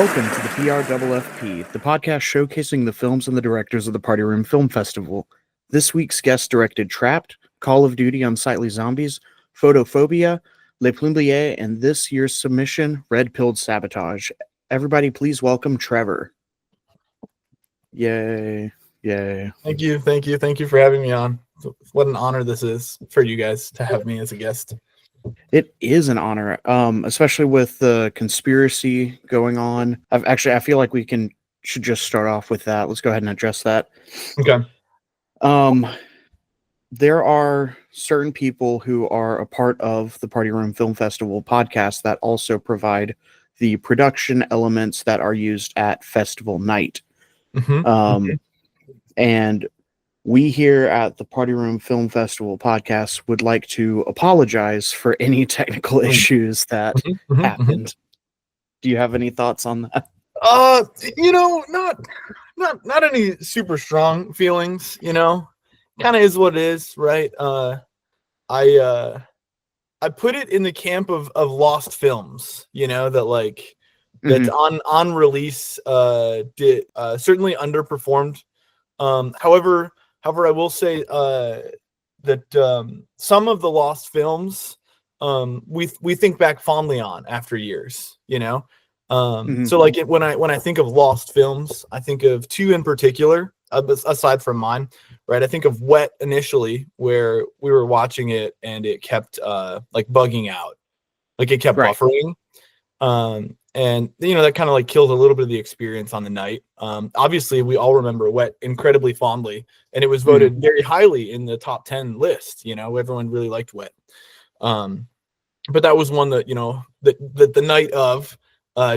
Welcome to the PRFFP, the podcast showcasing the films and the directors of the Party Room Film Festival. This week's guest directed Trapped, Call of Duty: Unsightly Zombies, Photophobia, Le Plombier, and this year's submission, Red Pilled Sabotage. Everybody, please welcome Trevor. Yay. Yay. Thank you for having me on. What an honor this is for you guys to have me as a guest. It is an honor, especially with the conspiracy going on. I feel like should just start off with that. Let's go ahead and address that. Okay. There are certain people who are a part of the Party Room Film Festival podcast that also provide the production elements that are used at festival night. And we here at the Party Room Film Festival podcast would like to apologize for any technical issues that happened. Do you have any thoughts on that? Not any super strong feelings, kind of is what it is, right? I put it in the camp of lost films, that's on release, did certainly underperformed. However, I will say that some of the lost films we think back fondly on after years, So like when I think of lost films, I think of two in particular, aside from mine, right? I think of Wet initially, where we were watching it and it kept like bugging out, like it kept buffering. And that kind of like killed a little bit of the experience on the night. Obviously we all remember Wet incredibly fondly, and it was voted very highly in the top 10 list. Everyone really liked Wet. But that was one that, that the night of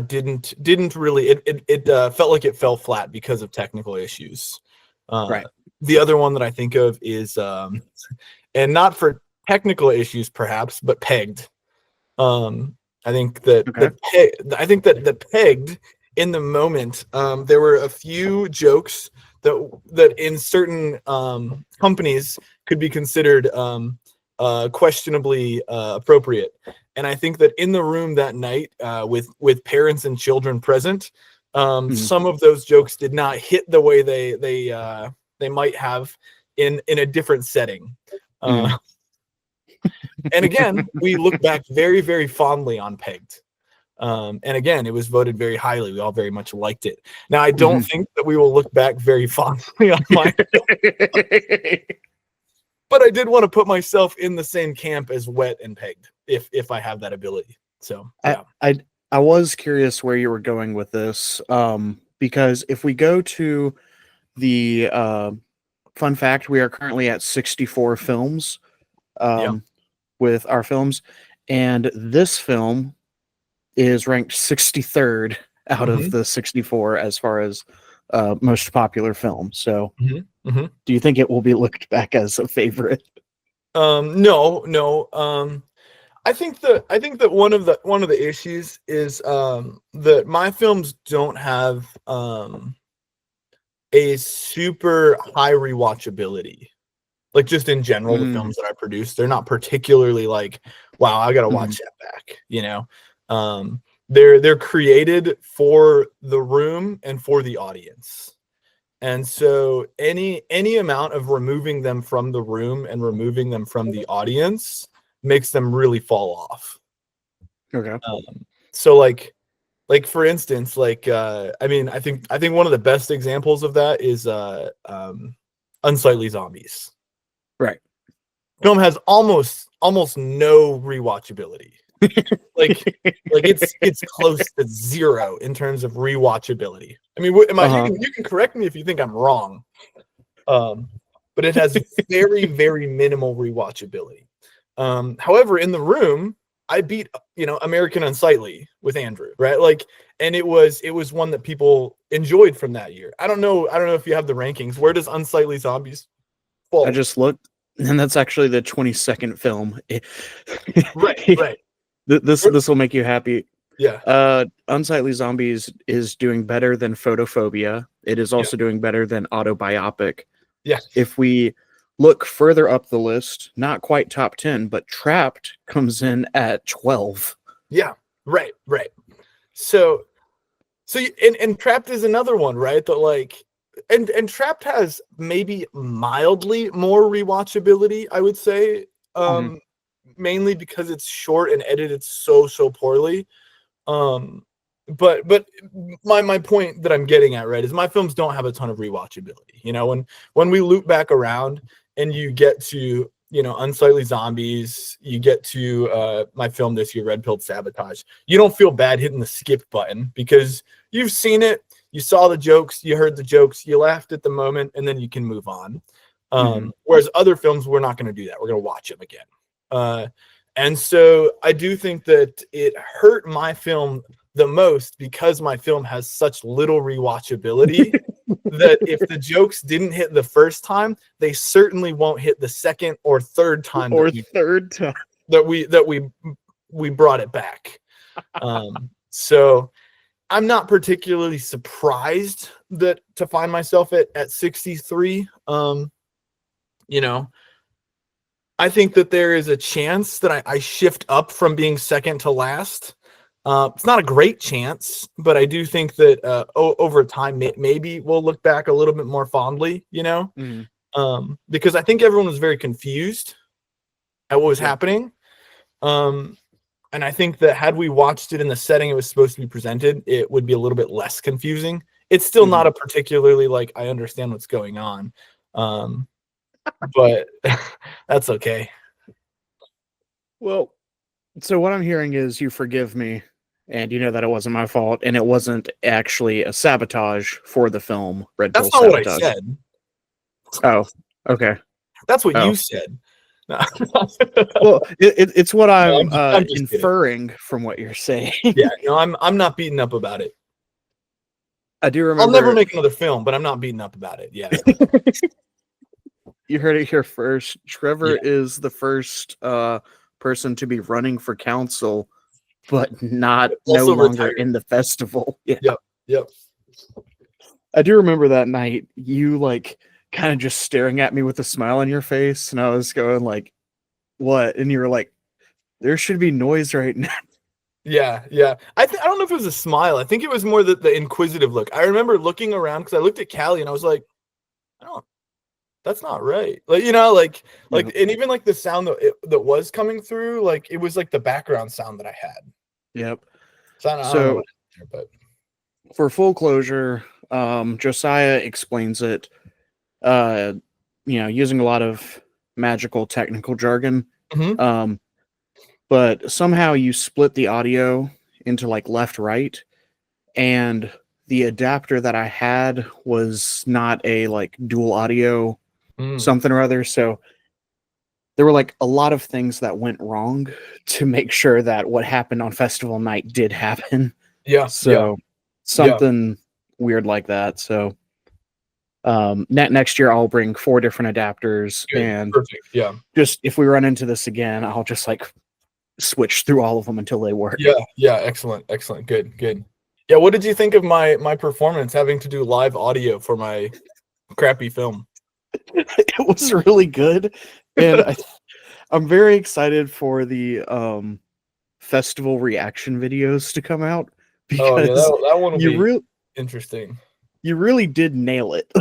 didn't really, it felt like it fell flat because of technical issues. The other one that I think of is, and not for technical issues perhaps, but Pegged. I think that the Pegged, in the moment, there were a few jokes that in certain companies could be considered questionably appropriate, and I think that in the room that night, with parents and children present, some of those jokes did not hit the way they might have in a different setting. And again, we look back very, very fondly on Pegged. And again, it was voted very highly. We all very much liked it. Now, I don't think that we will look back very fondly on my but I did want to put myself in the same camp as Wet and Pegged, if I have that ability. So yeah. I was curious where you were going with this, because if we go to the fun fact, we are currently at 64 films. With our films, and this film is ranked 63rd out of the 64 as far as most popular film. So do you think it will be looked back as a favorite? No. I think that one of the issues is that my films don't have a super high rewatchability. Like just in general, the films that I produce, they're not particularly like, wow, I gotta watch that back. They're created for the room and for the audience, and so any amount of removing them from the room and removing them from the audience makes them really fall off. Okay. So like for instance, I think one of the best examples of that is Unsightly Zombies. Right. Film has almost no rewatchability. like it's close to zero in terms of rewatchability. I mean, you can correct me if you think I'm wrong. But it has very, very minimal rewatchability. However, in the room, I beat American Unsightly with Andrew, right? And it was one that people enjoyed from that year. I don't know if you have the rankings. Where does Unsightly Zombies fall? I just looked, and that's actually the 22nd film. Right. This will make you happy. Yeah. Unsightly Zombies is doing better than Photophobia. It is also doing better than Autobiopic. Yeah. If we look further up the list, not quite top 10, but Trapped comes in at 12. Yeah. Right. So So and Trapped is another one, right? That like and Trapped has maybe mildly more rewatchability, I would say. Mhm. Mainly because it's short and edited so poorly. But my point that I'm getting at, right, is my films don't have a ton of rewatchability. You know, when we loop back around and you get to, you know, Unsightly Zombies, you get to my film this year, Red Pilled Sabotage, you don't feel bad hitting the skip button because you've seen it, you saw the jokes, you heard the jokes, you laughed at the moment, and then you can move on. Whereas other films, we're not going to do that. We're going to watch them again. And so I do think that it hurt my film the most because my film has such little rewatchability that if the jokes didn't hit the first time, they certainly won't hit the second or third time Or third time. that we brought it back. So I'm not particularly surprised that to find myself at 63. You know, I think that there is a chance that I shift up from being second to last. It's not a great chance, but I do think that over time, maybe we'll look back a little bit more fondly, you know, because I think everyone was very confused at what was happening. And I think that had we watched it in the setting it was supposed to be presented, it would be a little bit less confusing. It's still not a particularly like I understand what's going on. But that's okay. Well, so what I'm hearing is you forgive me, and you know that it wasn't my fault, and it wasn't actually a sabotage for the film Red Pill That's not what I Sabotage. said. Oh, okay. That's what you said. No. Well, it's what I'm just inferring from what you're saying. Yeah, no, I'm not beating up about it. I do remember. I'll never make another film, but I'm not beating up about it. Yeah. You heard it here first. Trevor is the first person to be running for council, but no longer retired. In the festival. Yeah. Yep. I do remember that night, you like kind of just staring at me with a smile on your face, and I was going like, what? And you were like, there should be noise right now. Yeah. I don't know if it was a smile. I think it was more the inquisitive look. I remember looking around because I looked at Callie and I was like, that's not right. Like, you know, like, and even like the sound that was coming through, like it was like the background sound that I had. Yep. So I don't know what happened there, but for full closure, Josiah explains it, using a lot of magical technical jargon. But somehow you split the audio into like left, right, and the adapter that I had was not a like dual audio something or other. So there were like a lot of things that went wrong to make sure that what happened on festival night did happen. Yeah. So something weird like that. So next year I'll bring 4 different adapters. Good. And perfect. Yeah. Just if we run into this again, I'll just like switch through all of them until they work. Yeah. Excellent. Good. Yeah. What did you think of my performance having to do live audio for my crappy film? It was really good. And I'm very excited for the festival reaction videos to come out because that one will be interesting. You really did nail it.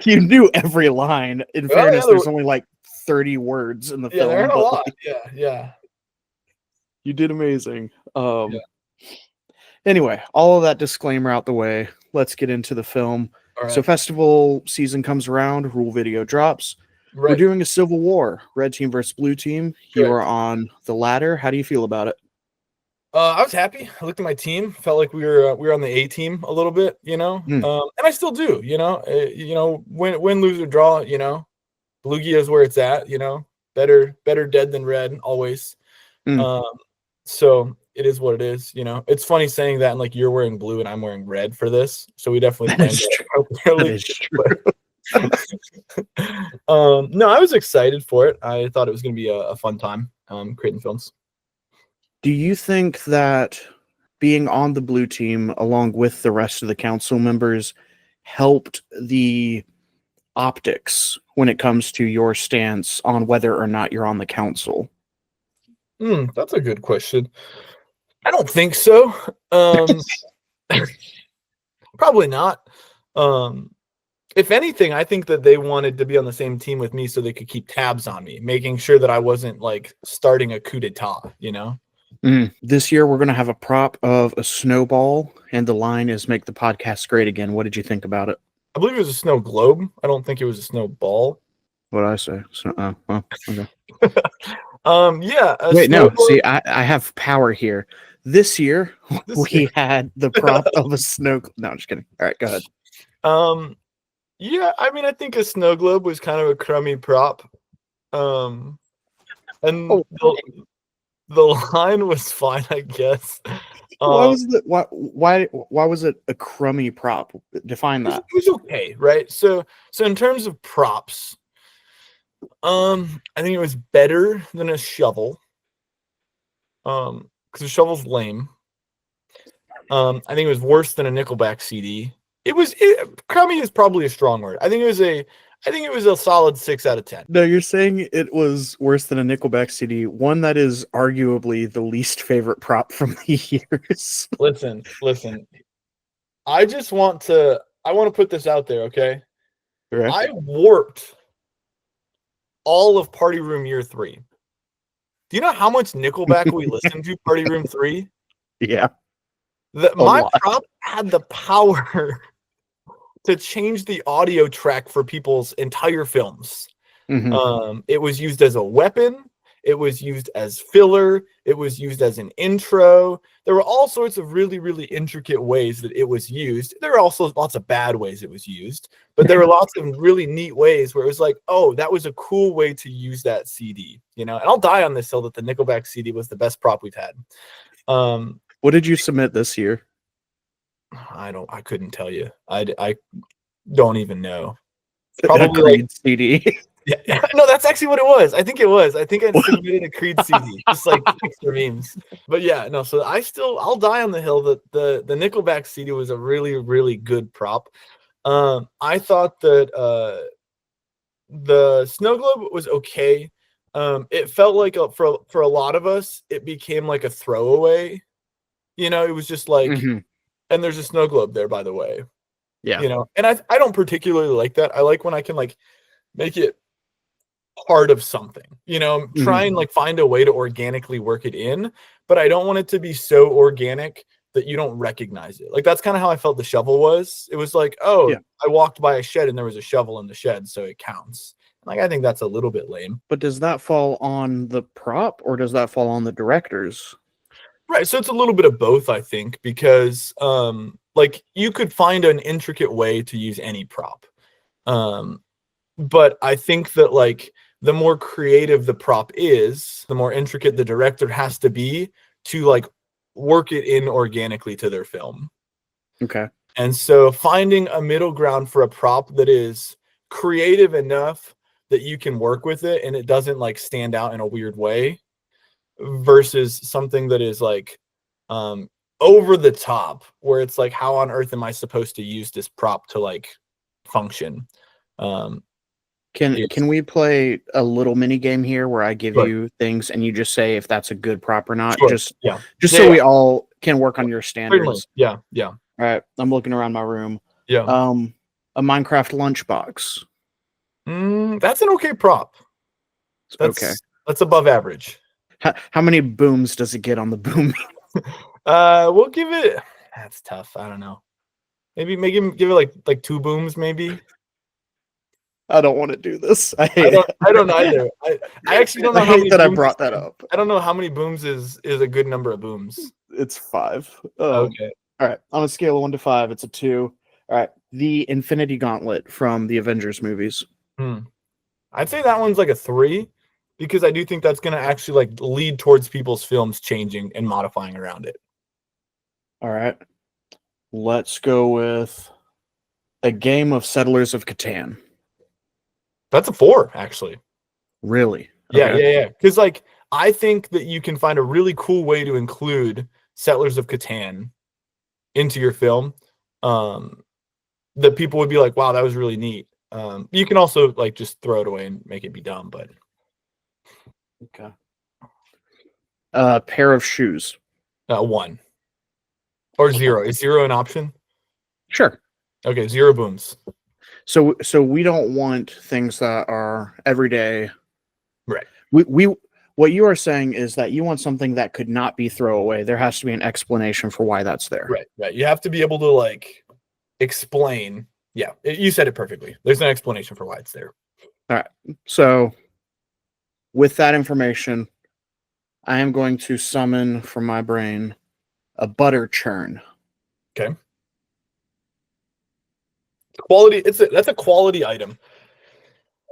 you knew every line. In fairness, there's only like 30 words in the film. There are a lot. Yeah. You did amazing. Anyway, all of that disclaimer out the way. Let's get into the film. Right. So festival season comes around, Rule Video drops. Right. We're doing a civil war, red team versus blue team. You are on the latter. How do you feel about it? I was happy. I looked at my team, felt like we were on the A team a little bit, you know, and I still do, you know, win, lose or draw, you know, Bluegia is where it's at, you know, better dead than red always. So it is what it is, you know. It's funny saying that, and like you're wearing blue and I'm wearing red for this, so we definitely planned that is true. No, I was excited for it. I thought it was going to be a fun time creating films. Do you think that being on the blue team along with the rest of the council members helped the optics when it comes to your stance on whether or not you're on the council? That's a good question. I don't think so. Probably not. If anything, I think that they wanted to be on the same team with me so they could keep tabs on me, making sure that I wasn't like starting a coup d'etat, you know? This year, we're going to have a prop of a snowball, and the line is "Make the podcast great again." What did you think about it? I believe it was a snow globe. I don't think it was a snowball. What did I say? Okay. Yeah. Wait, no. See, I have power here. This year, we had the prop of a snow. No, I'm just kidding. All right, go ahead. Yeah, I mean, I think a snow globe was kind of a crummy prop. And the line was fine, I guess. Why was it a crummy prop? Define that. It was okay, right? So in terms of props, I think it was better than a shovel. Because a shovel's lame. I think it was worse than a Nickelback CD. Crummy is probably a strong word. I think it was a solid 6 out of 10. No, you're saying it was worse than a Nickelback CD, one that is arguably the least favorite prop from the years. Listen. I want to put this out there, okay? Right. I warped all of Party Room Year 3. Do you know how much Nickelback we listened to Party Room 3? Yeah. My prop had the power to change the audio track for people's entire films. Mm-hmm. It was used as a weapon. It was used as filler. It was used as an intro. There were all sorts of really, really intricate ways that it was used. There were also lots of bad ways it was used, but there were lots of really neat ways where it was like, oh, that was a cool way to use that CD, you know? And I'll die on this hill that the Nickelback CD was the best prop we've had. What did you submit this year? I couldn't tell you. I don't even know. Probably like CD. Yeah, no, that's actually what it was. I think I submitted a Creed CD, just like extra memes. But yeah, no. So I'll die on the hill that the Nickelback CD was a really, really good prop. I thought that the snow globe was okay. It felt like for a lot of us, it became like a throwaway. You know, it was just like, and there's a snow globe there, by the way. Yeah. You know, and I don't particularly like that. I like when I can like make it part of something, you know, try and like find a way to organically work it in, but I don't want it to be so organic that you don't recognize it. Like that's kind of how I felt the shovel was. It was like, oh, yeah. I walked by a shed and there was a shovel in the shed, so it counts. Like I think that's a little bit lame. But does that fall on the prop or does that fall on the directors? Right, so it's a little bit of both, I think, because like you could find an intricate way to use any prop. But I think that like the more creative the prop is, the more intricate the director has to be to like work it in organically to their film. Okay. And so finding a middle ground for a prop that is creative enough that you can work with it and it doesn't like stand out in a weird way versus something that is like over the top where it's like, how on earth am I supposed to use this prop to like function? Can we play a little mini game here where I give you things and you just say if that's a good prop or not? Sure. So we all can work on your standards. Certainly. Yeah. All right. I'm looking around my room. Yeah. A Minecraft lunchbox. That's an okay prop. That's above average. How many booms does it get on the boom? We'll give it. That's tough. I don't know. Maybe give it like 2 booms, maybe. I don't want to do this. I don't either. I actually don't know how many that I brought that up. I don't know how many booms is a good number of booms. It's 5. Okay. All right. On a scale of 1 to 5, it's a 2. All right. The Infinity Gauntlet from the Avengers movies. I'd say that one's like a 3 because I do think that's going to actually like lead towards people's films changing and modifying around it. All right. Let's go with a game of Settlers of Catan. That's a 4, actually. Really? Okay. Yeah. Because like I think that you can find a really cool way to include Settlers of Catan into your film. That people would be like, "Wow, that was really neat." You can also like just throw it away and make it be dumb, but okay. A pair of shoes. 1 or 0. Is 0 an option? Sure. Okay, 0 booms. So we don't want things that are everyday. Right. We what you are saying is that you want something that could not be throwaway. There has to be an explanation for why that's there. Right. Right. You have to be able to like explain. Yeah, you said it perfectly. There's an explanation for why it's there. All right. So with that information, I am going to summon from my brain a butter churn. Okay. Quality. That's a quality item.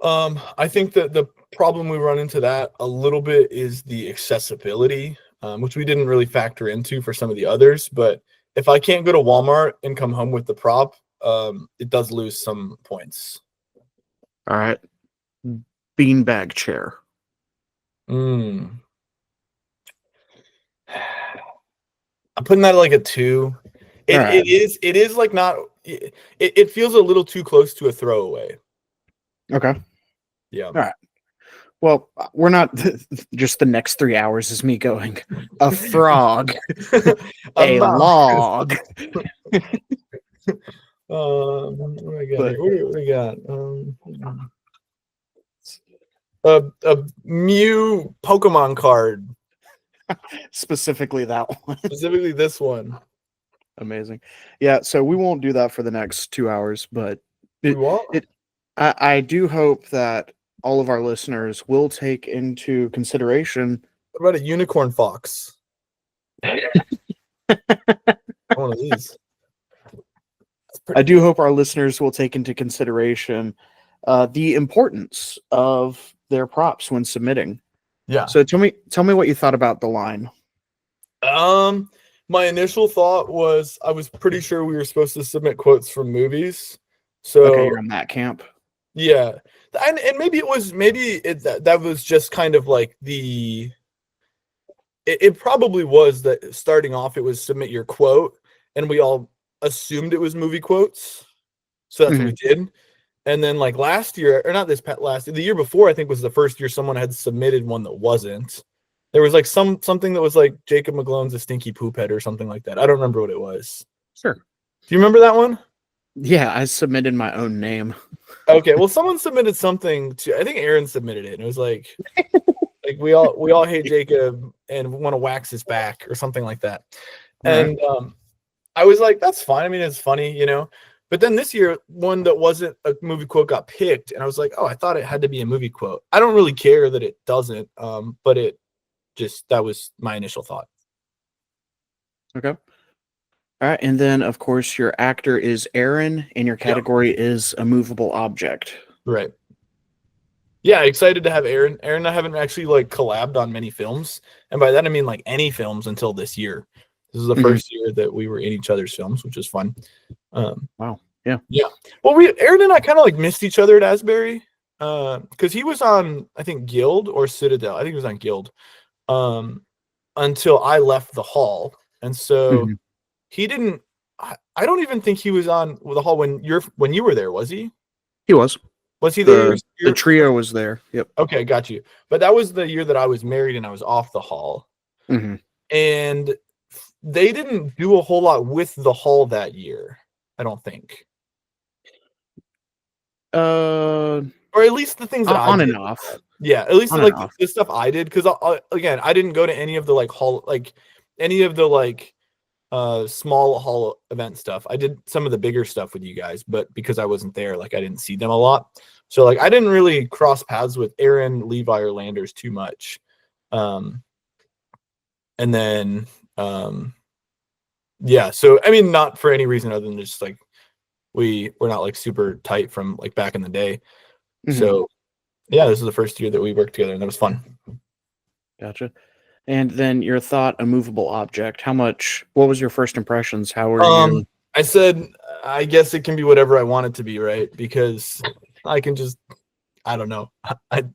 I think that the problem we run into that a little bit is the accessibility, which we didn't really factor into for some of the others. But if I can't go to Walmart and come home with the prop, it does lose some points. All right. Beanbag chair. I'm putting that at like a 2. Right. It is like not. It feels a little too close to a throwaway. Okay. Yeah. All right. Well, we're not just the next 3 hours is me going a frog, a log. What do I got? But- Here? What do we got? A Mew Pokemon card. Specifically that one. Specifically this one. Amazing. Yeah, so we won't do that for the next 2 hours, but I do hope that all of our listeners will take into consideration. What about a unicorn fox? One of these. I do hope our listeners will take into consideration the importance of their props when submitting. Yeah. So tell me what you thought about the line. My initial thought was I was pretty sure we were supposed to submit quotes from movies. So Okay, you're in that camp. Yeah, and maybe that was just kind of like it probably was that starting off it was submit your quote, and we all assumed it was movie quotes, so that's what we did. And then like last year, or not the year before, I think was the first year someone had submitted one that wasn't. There was like something that was like Jacob McGlone's a stinky poop head or something like that. I don't remember what it was. Sure. Do you remember that one? Yeah, I submitted my own name. Okay, well, someone submitted something to. I think Aaron submitted it, and it was like we all hate Jacob and want to wax his back or something like that. Right. And I was like, that's fine. I mean, it's funny, you know. But then this year, one that wasn't a movie quote got picked, and I was like, oh, I thought it had to be a movie quote. I don't really care that it doesn't, but it just that was my initial thought. Okay. All right, and then of course your actor is Aaron, and your category is a movable object. Right. Yeah, excited to have Aaron. Aaron and I haven't actually like collabed on many films, and by that I mean like any films until this year. This is the first year that we were in each other's films, which is fun. Wow. Yeah. Yeah. Well, Aaron and I kind of like missed each other at Asbury, because he was on I think Guild or Citadel. I think he was on Guild, until I left the hall, and so. He didn't. I don't even think he was on the hall when you were there. Was he? He was. Was he there? The trio was there. Yep. Okay, got you. But that was the year that I was married and I was off the hall. And they didn't do a whole lot with the hall that year. I don't think. Or at least the things that on I and did. off. Yeah, at least like the stuff I did, because again, I didn't go to any of the like hall, like any of the like. Small hall event stuff. I did some of the bigger stuff with you guys, but because I wasn't there, like I didn't see them a lot. So like I didn't really cross paths with Aaron, Levi, or Landers too much. And then yeah, so I mean, not for any reason other than just like we're not like super tight from like back in the day. So yeah, this is the first year that we worked together, and that was fun. Gotcha. And then your thought, a movable object. What was your first impressions? How were you? I said, I guess it can be whatever I want it to be, right? Because I can just, I don't know. I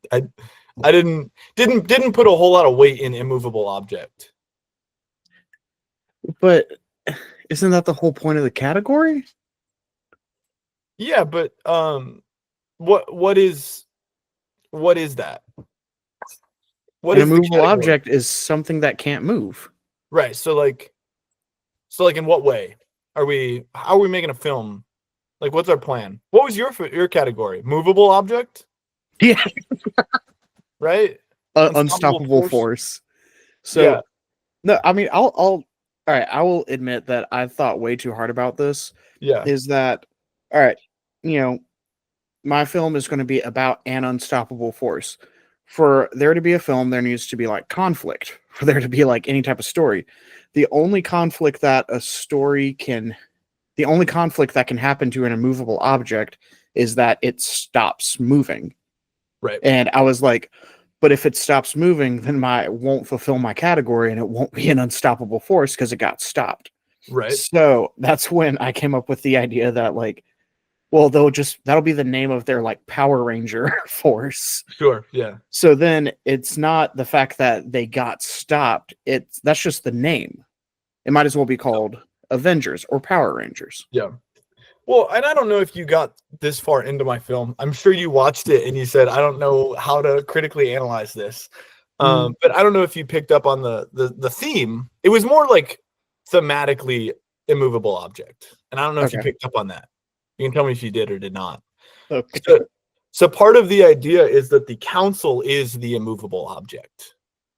didn't put a whole lot of weight in immovable object. But isn't that the whole point of the category? Yeah, but what is that? An immovable object is something that can't move. Right. So in what way how are we making a film? Like, what's our plan? What was your category? Movable object, Yeah, right? unstoppable force. Yeah. So no, I mean, all right. I will admit that I thought way too hard about this. Yeah. Is that all right? You know, my film is going to be about an unstoppable force. For there to be a film, there needs to be like conflict. For there to be like any type of story, the only conflict that a story can, the only conflict that can happen to an immovable object is that it stops moving. Right. And I was like, but if it stops moving, then it won't fulfill my category and it won't be an unstoppable force because it got stopped. Right. So that's when I came up with the idea that like, well, that'll be the name of their like Power Ranger force. Sure. Yeah. So then it's not the fact that they got stopped. That's just the name. It might as well be called Avengers or Power Rangers. Yeah. Well, and I don't know if you got this far into my film. I'm sure you watched it and you said, I don't know how to critically analyze this. But I don't know if you picked up on the theme. It was more like thematically immovable object. And I don't know if you picked up on that. You can tell me if you did or did not. Okay. So part of the idea is that the council is the immovable object.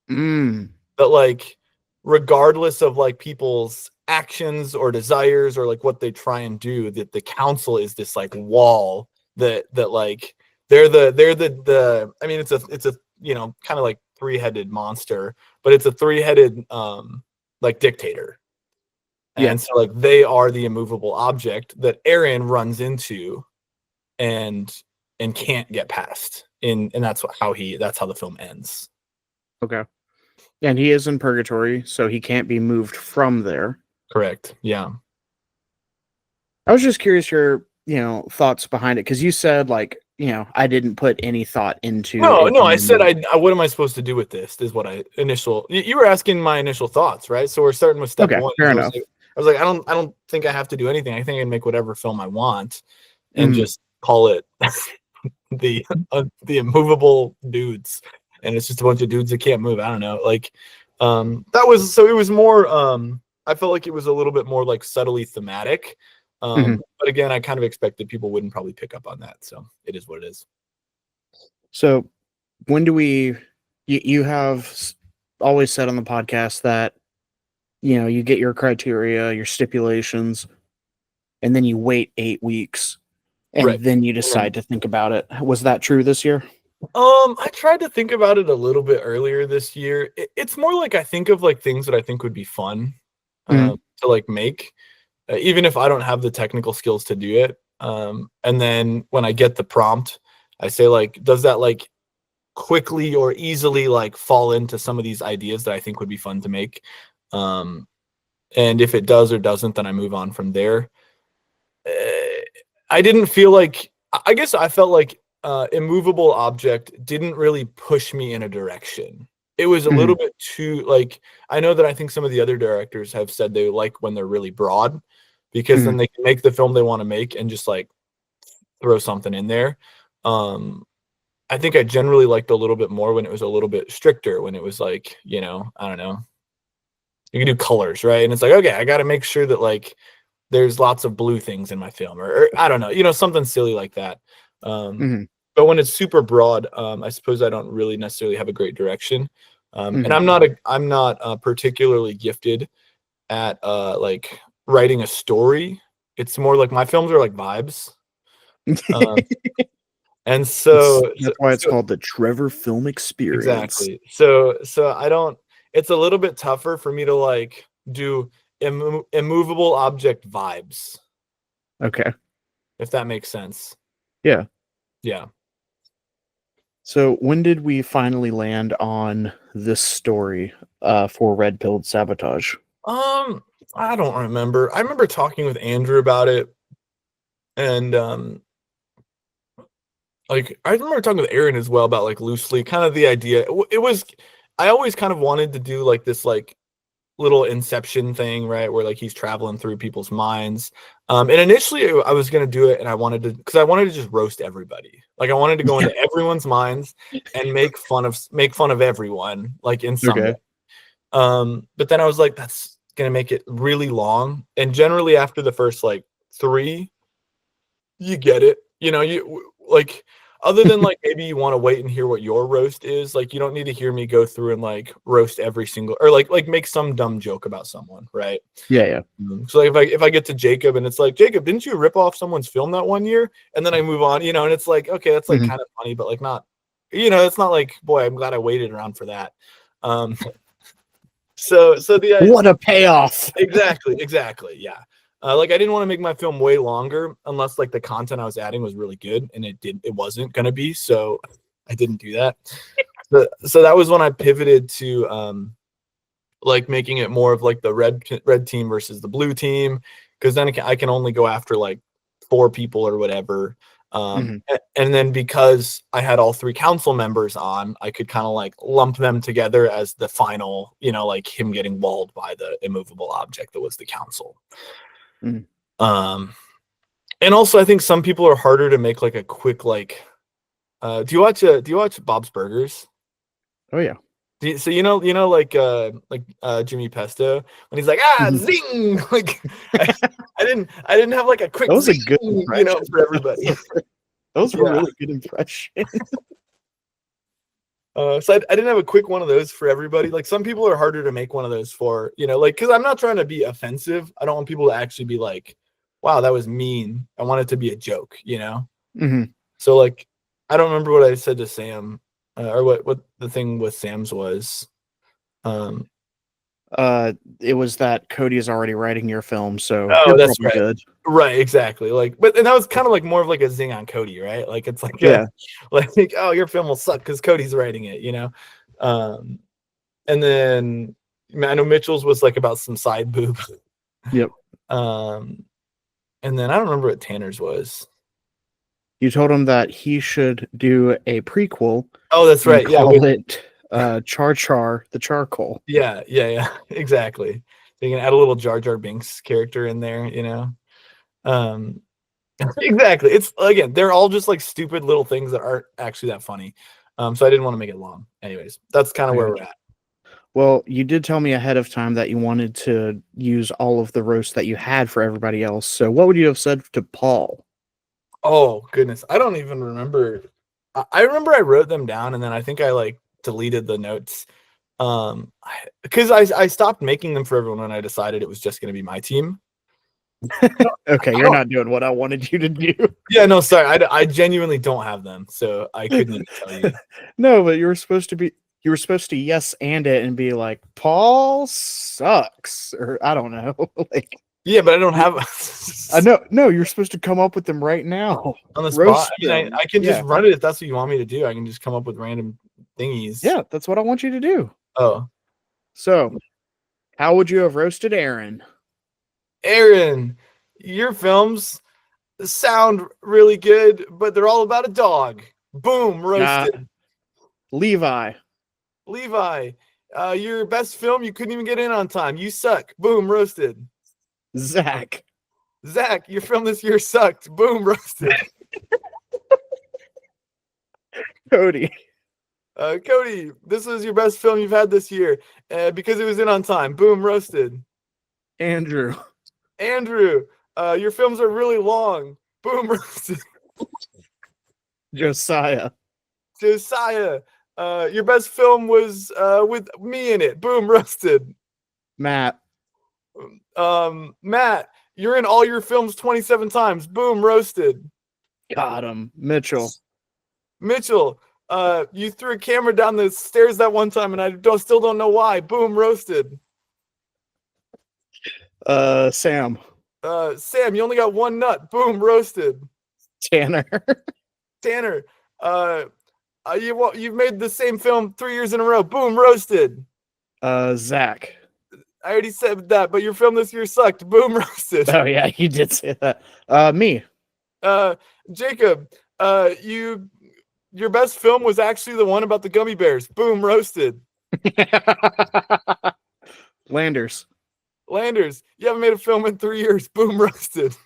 That like, regardless of like people's actions or desires or like what they try and do, that the council is this like wall that like they're the I mean it's a you know kind of like three-headed monster, but it's a three-headed like dictator. And so like they are the immovable object that Aaron runs into and can't get past. And that's how the film ends. Okay. And he is in purgatory, so he can't be moved from there. Correct. Yeah. I was just curious your, thoughts behind it, because you said like, I didn't put any thought into No, I said what am I supposed to do with this? Is what you were asking my initial thoughts, right? So we're starting with step one. Fair enough. I was like, I don't think I have to do anything. I think I can make whatever film I want and just call it the immovable dudes. And it's just a bunch of dudes that can't move. I don't know. Like, it was more, I felt like it was a little bit more like subtly thematic. But again, I kind of expected people wouldn't probably pick up on that. So it is what it is. So when do you have always said on the podcast that, you get your criteria, your stipulations, and then you wait 8 weeks and then you decide to think about it. Was that true this year? I tried to think about it a little bit earlier this year. It's more like I think of like things that I think would be fun to like make, even if I don't have the technical skills to do it. And then when I get the prompt, I say like, does that like quickly or easily like fall into some of these ideas that I think would be fun to make? And if it does or doesn't, then I move on from there. I didn't feel like, I guess I felt like immovable object didn't really push me in a direction. It was a little bit too like, I know that I think some of the other directors have said they like when they're really broad, because then they can make the film they want to make and just like throw something in there. I think I generally liked a little bit more when it was a little bit stricter, when it was like, I don't know, you can do colors, right? And it's like, okay, I got to make sure that like there's lots of blue things in my film, or I don't know, something silly like that. But when it's super broad, I suppose I don't really necessarily have a great direction. And I'm not particularly gifted at like writing a story. It's more like my films are like vibes. And so that's why it's called the Trevor Film Experience. Exactly. So I don't, it's a little bit tougher for me to like do immovable object vibes. Okay. If that makes sense. Yeah. Yeah. So when did we finally land on this story for Red Pilled Sabotage? I don't remember. I remember talking with Andrew about it, and like I remember talking with Aaron as well about like loosely kind of the idea. It was, I always kind of wanted to do like this like little Inception thing, right, where like he's traveling through people's minds. And initially I was gonna do it, and I wanted to just roast everybody. Like I wanted to go into everyone's minds and make fun of everyone, like in some way. But then I was like, that's gonna make it really long. And generally after the first like 3, you get it. You know, you like other than like maybe you want to wait and hear what your roast is, like you don't need to hear me go through and like roast every single or like make some dumb joke about someone, right? Yeah. So like if I get to Jacob and it's like, Jacob, didn't you rip off someone's film that one year? And then I move on, you know, and it's like, okay, that's like kind of funny, but like not, you know, it's not like, boy, I'm glad I waited around for that. So What a payoff. Exactly, yeah. Like I didn't want to make my film way longer unless like the content I was adding was really good, and it wasn't gonna be, so I didn't do that. So that was when I pivoted to like making it more of like the red team versus the blue team, because then I can only go after like 4 people or whatever. And then because I had all 3 council members on, I could kind of like lump them together as the final, you know, like him getting walled by the immovable object that was the council. And also I think some people are harder to make like a quick like do you watch Bob's Burgers? Oh yeah. So you know like Jimmy Pesto when he's like zing, like I didn't have like a quick that was zing, a good you know, for everybody. Those were really good impressions. So I didn't have a quick one of those for everybody. Like some people are harder to make one of those for, you know, like because I'm not trying to be offensive. I don't want people to actually be like, wow, that was mean. I want it to be a joke, you know. So like I don't remember what I said to Sam or what the thing with Sam's was. It was that Cody is already writing your film, so oh, that's right. Good. Right, exactly. Like, but and that was kind of like more of like a zing on Cody, right? Like it's like like oh, your film will suck because Cody's writing it, you know. And then I know Mitchell's was like about some side boob. Yep. And then I don't remember what Tanner's was. You told him that he should do a prequel. Oh, that's right. Yeah, call it Char the Charcoal. Yeah, exactly. So you can add a little Jar Jar Binks character in there, you know. Exactly. It's again, they're all just like stupid little things that aren't actually that funny. So I didn't want to make it long. Anyways, that's kind of where we're at. Well, you did tell me ahead of time that you wanted to use all of the roast that you had for everybody else. So what would you have said to Paul? Oh goodness, I don't even remember. I remember I wrote them down and then I think I like deleted the notes. Because I stopped making them for everyone when I decided it was just going to be my team. Okay, you're not doing what I wanted you to do. Yeah, no, sorry. I genuinely don't have them, so I couldn't even tell you. No, but you were supposed to yes and it and be like, Paul sucks, or I don't know. Like, yeah, but I don't have. I know. No, you're supposed to come up with them right now on the spot. I can just run it if that's what you want me to do. I can just come up with random thingies. Yeah, that's what I want you to do. Oh, so how would you have roasted Aaron? Aaron, your films sound really good, but they're all about a dog. Boom, roasted. Levi, your best film, you couldn't even get in on time. You suck. Boom, roasted. Zach, your film this year sucked. Boom, roasted. Cody, this was your best film you've had this year because it was in on time. Boom, roasted. Andrew, your films are really long. Boom, roasted. Josiah, your best film was with me in it. Boom, roasted. Matt, you're in all your films 27 times. Boom, roasted. Got him. Mitchell, you threw a camera down the stairs that one time and I still don't know why. Boom, roasted. Sam, you only got one nut. Boom, roasted. Tanner, you've made the same film 3 years in a row. Boom, roasted. Zach, I already said that, but your film this year sucked. Boom, roasted. Oh yeah, you did say that. Me, Jacob, your best film was actually the one about the gummy bears. Boom, roasted. Landers, you haven't made a film in 3 years. Boom, roasted.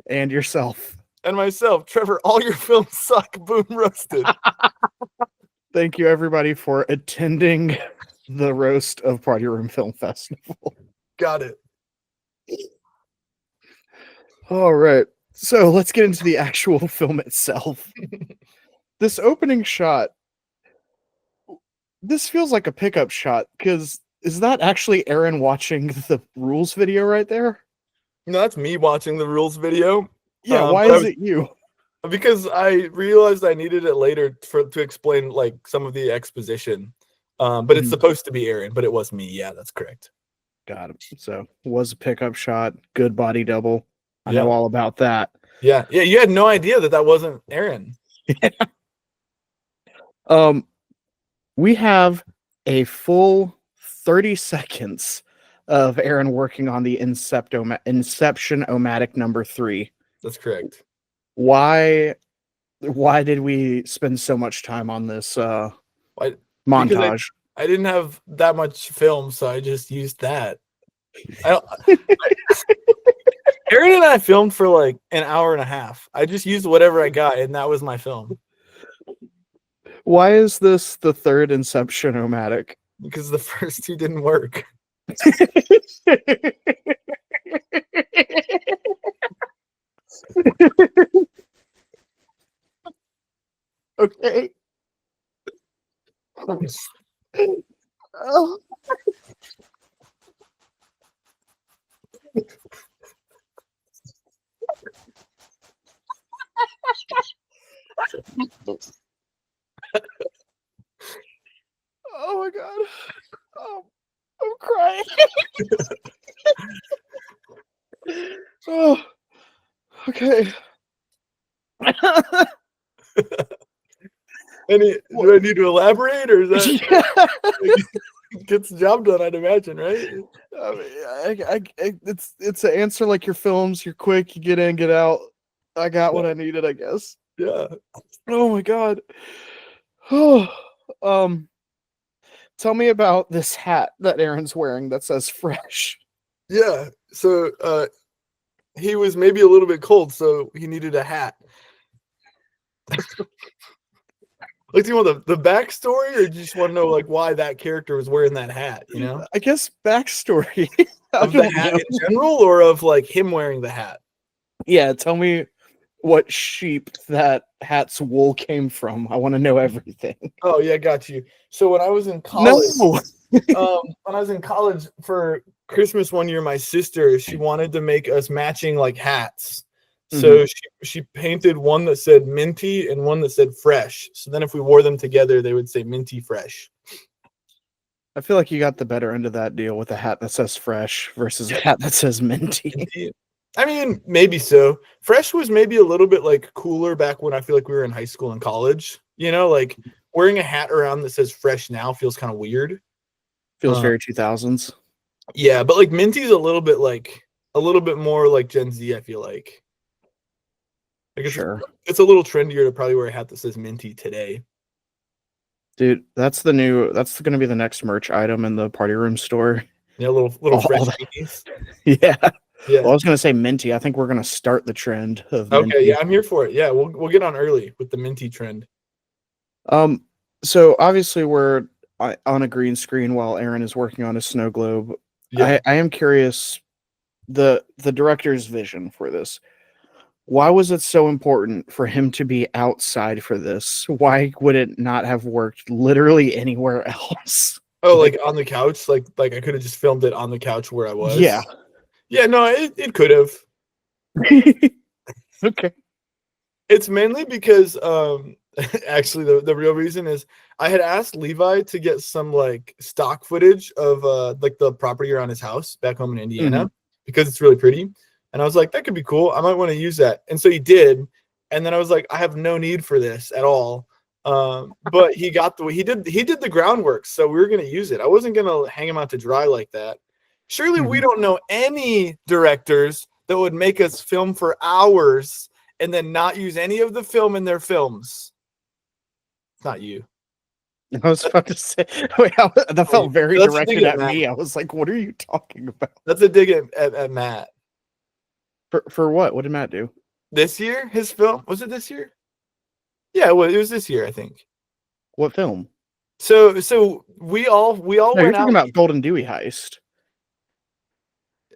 And yourself. And myself, Trevor, all your films suck. Boom, roasted. Thank you everybody for attending the roast of Party Room Film Festival. Got it. All right. So let's get into the actual film itself. This opening shot, this feels like a pickup shot, because is that actually Aaron watching the rules video right there? No, that's me watching the rules video. Yeah, why but is it you? Because I realized I needed it later to explain like some of the exposition. But it's supposed to be Aaron, but it was me. Yeah, that's correct. Got him. So was a pickup shot, good body double. I Yeah. know all about that. Yeah. You had no idea that wasn't Aaron. We have a full 30 seconds of Aaron working on the Inception-O-Matic number 3. That's correct. Why did we spend so much time on this montage? I didn't have that much film, so I just used that. Aaron and I filmed for like an hour and a half. I just used whatever I got, and that was my film. Why is this the third Inception-O-Matic? Because the first two didn't work. Okay. Oh. Oh my god. Oh, I'm crying. Oh, okay. Do I need to elaborate, or is that Yeah. gets the job done? I'd imagine, right? I mean, it's an answer like your films. You're quick. You get in, get out. I got what I needed, I guess. Yeah. Oh my god. Oh, tell me about this hat that Aaron's wearing that says "fresh." Yeah. So he was maybe a little bit cold, so he needed a hat. Like, do you want the backstory, or do you just want to know like why that character was wearing that hat? You know, I guess backstory of the hat in general, or of like him wearing the hat. Yeah, tell me what sheep that hat's wool came from. I want to know everything. Oh yeah, got you. So when I was in college, No. when I was in college for Christmas one year, my sister, she wanted to make us matching like hats. So she painted one that said minty and one that said fresh. So then if we wore them together, they would say minty fresh. I feel like you got the better end of that deal with a hat that says fresh versus a hat that says minty. I mean, maybe so. Fresh was maybe a little bit like cooler back when I feel like we were in high school and college. You know, like wearing a hat around that says fresh now feels kind of weird. Feels very 2000s. Yeah, but like minty's a little bit more like Gen Z, I feel like. Sure. It's a little trendier to probably wear a hat that says minty today. Dude, that's going to be the next merch item in the Party Room store. Yeah, little fresh minis. Yeah. Yeah. Well, I was going to say minty. I think we're going to start the trend of minty. Okay, yeah, I'm here for it. Yeah, we'll get on early with the minty trend. So obviously we're on a green screen while Aaron is working on his snow globe. Yeah. I am curious the director's vision for this. Why was it so important for him to be outside for this? Why would it not have worked literally anywhere else? Oh, like on the couch? Like I could have just filmed it on the couch where I was? Yeah. Yeah, no, it could have. Okay. It's mainly because actually the real reason is I had asked Levi to get some like stock footage of like the property around his house back home in Indiana because it's really pretty. And I was like, that could be cool. I might want to use that. And so he did. And then I was like, I have no need for this at all. But he did the groundwork. So we were going to use it. I wasn't going to hang him out to dry like that. Surely we don't know any directors that would make us film for hours and then not use any of the film in their films. It's not you. I was about to say, that felt very directed at me. I was like, what are you talking about? That's a dig at Matt. For what? What did Matt do? This year? His film? Was it this year? Yeah, well, it was this year, I think. What film? So we all No, you're went talking out. about Golden Dewey Heist.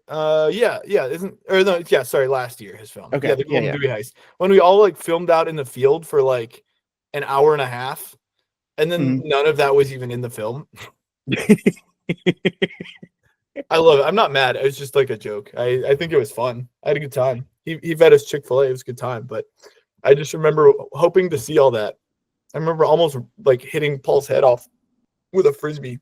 Yeah, isn't or no, yeah, sorry, last year his film. Okay, Yeah, the yeah, Golden yeah. Dewey Heist. When we all like filmed out in the field for like an hour and a half, and then Mhm. none of that was even in the film. I love it. I'm not mad. It was just like a joke. I think it was fun. I had a good time. He fed us Chick-fil-A. It was a good time. But I just remember hoping to see all that. I remember almost like hitting Paul's head off with a frisbee.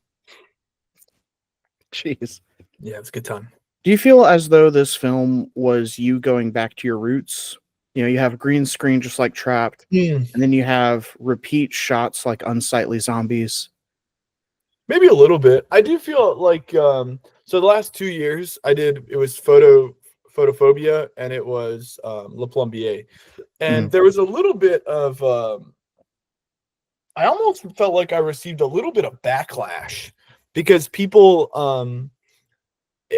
Jeez. Yeah, it was a good time. Do you feel as though this film was you going back to your roots? You know, you have green screen just like Trapped, and then you have repeat shots like Unsightly Zombies. Maybe a little bit. I do feel like so the last 2 years it was photophobia and it was Le Plombier. And there was a little bit of I almost felt like I received a little bit of backlash because people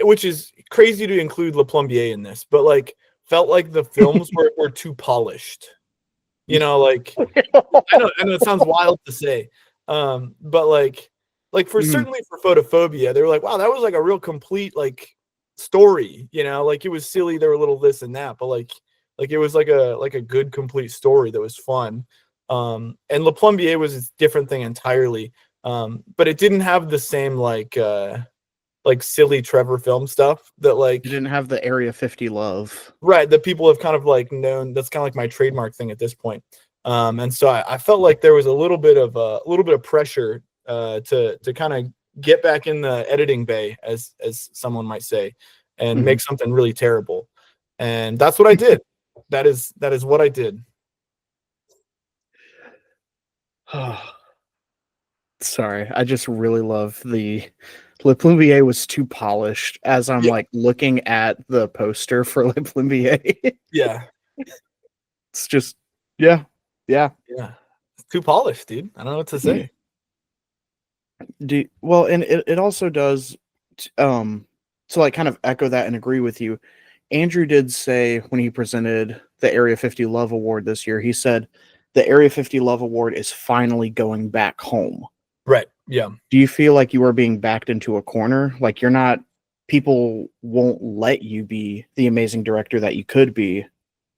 which is crazy to include Le Plombier in this, but like felt like the films were too polished. You know, like I know it sounds wild to say. But like for certainly for photophobia, they were like, wow, that was like a real complete like story, you know, like it was silly, there were a little this and that, but like it was like a good complete story that was fun. And Le Plombier was a different thing entirely. But it didn't have the same like silly Trevor film stuff that like You didn't have the Area 50 love. right that people have kind of like known. That's kind of like my trademark thing at this point. And so I felt like there was a little bit of pressure to kind of get back in the editing bay, as someone might say, and make something really terrible. And that's what I did. That is what I did. Sorry, I just really love the Le Plombier was too polished as I'm Yeah. like looking at the poster for Le Plombier. Yeah. It's just yeah. It's too polished, dude. I don't know what to say. Well, and it also does to like kind of echo that and agree with you. Andrew did say when he presented the Area 50 Love Award this year, he said the Area 50 Love Award is finally going back home. Right. Yeah. Do you feel like you are being backed into a corner? Like you're not, people won't let you be the amazing director that you could be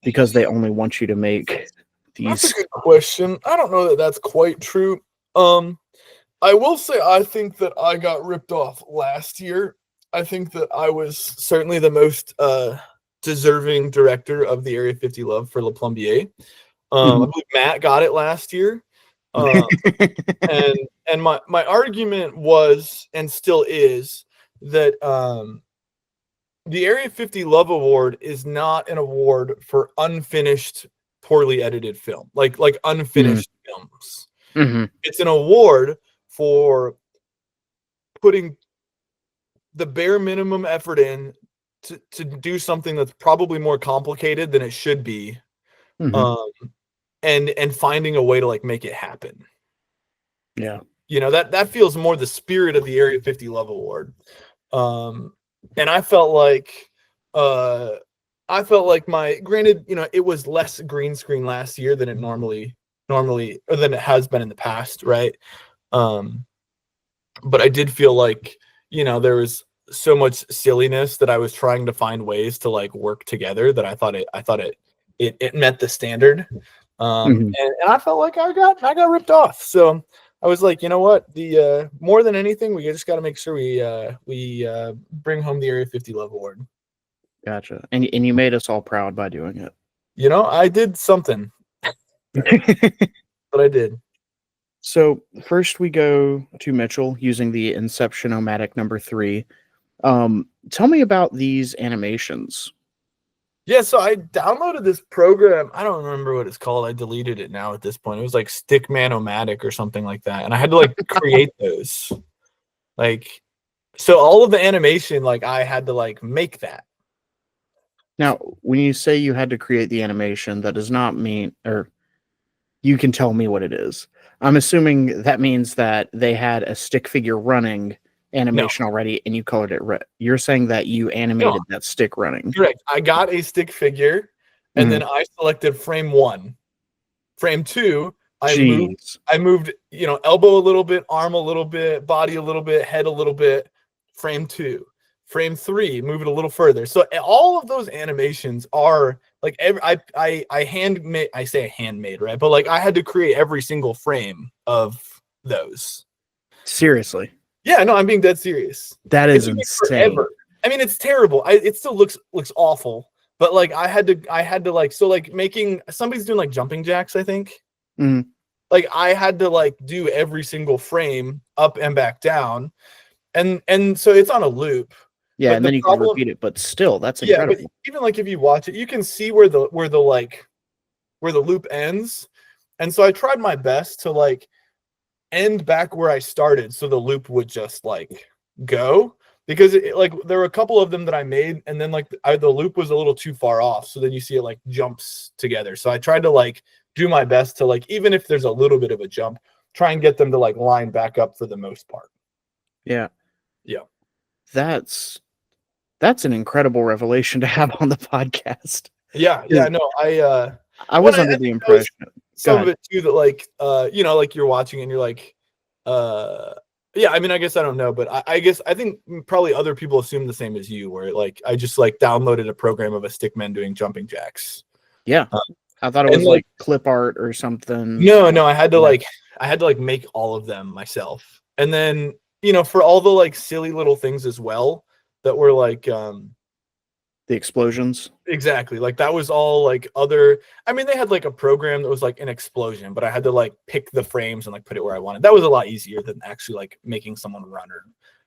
because they only want you to make these. That's a good question. I don't know that that's quite true. I will say I think that I got ripped off last year. I think that I was certainly the most deserving director of the Area 50 Love for Le Plombier. I believe Matt got it last year. And my argument was and still is that the Area 50 Love Award is not an award for unfinished, poorly edited film, like unfinished films. It's an award for putting the bare minimum effort in to do something that's probably more complicated than it should be, and finding a way to like make it happen. Yeah. You know, that feels more the spirit of the Area 50 Love Award. And I felt like my, granted, you know, it was less green screen last year than it normally or than it has been in the past, right? But I did feel like, you know, there was so much silliness that I was trying to find ways to like work together that I thought it met the standard. And I felt like I got ripped off. So I was like, you know what? The more than anything, we just got to make sure we bring home the Area 50 Love Award. Gotcha. And you made us all proud by doing it. You know, I did something, but I did. So first we go to Mitchell using the Inception-O-Matic number 3. Tell me about these animations. Yeah, so I downloaded this program. I don't remember what it's called. I deleted it now at this point. It was like Stickman-O-Matic or something like that. And I had to like create those. Like, so all of the animation, like I had to like make that. Now, when you say you had to create the animation, that does not mean, or you can tell me what it is. I'm assuming that means that they had a stick figure running animation already and you colored it red. You're saying that you animated that stick running. Correct. I got a stick figure and then I selected frame 1. Frame 2, Jeez. I moved, elbow a little bit, arm a little bit, body a little bit, head a little bit. Frame 2, frame 3, move it a little further. So all of those animations are like I handmade. I say handmade, right? But like I had to create every single frame of those. Seriously. Yeah, no, I'm being dead serious. That is insane. Forever. I mean, it's terrible. It still looks awful. But like I had to like, so like making, somebody's doing like jumping jacks, I think. Mhm. Like I had to like do every single frame up and back down. And so it's on a loop. Yeah, but and then you can repeat it, but still, that's incredible. But even like if you watch it, you can see where the loop ends. And so I tried my best to like end back where I started, so the loop would just like go, because like there were a couple of them that I made, and then like the loop was a little too far off, so then you see it like jumps together. So I tried to like do my best to like, even if there's a little bit of a jump, try and get them to like line back up for the most part. Yeah. That's an incredible revelation to have on the podcast. Yeah, no, I was under the impression some of it too that like like you're watching and you're like yeah, I mean, I guess I don't know, but I think probably other people assume the same as you, where like I just like downloaded a program of a stickman doing jumping jacks. Yeah. I thought it was like clip art or something. No, I had to like make all of them myself. And then, for all the like silly little things as well that were like the explosions. Exactly. Like that was all like other, I mean, they had like a program that was like an explosion, but I had to like pick the frames and like put it where I wanted. That was a lot easier than actually like making someone run, or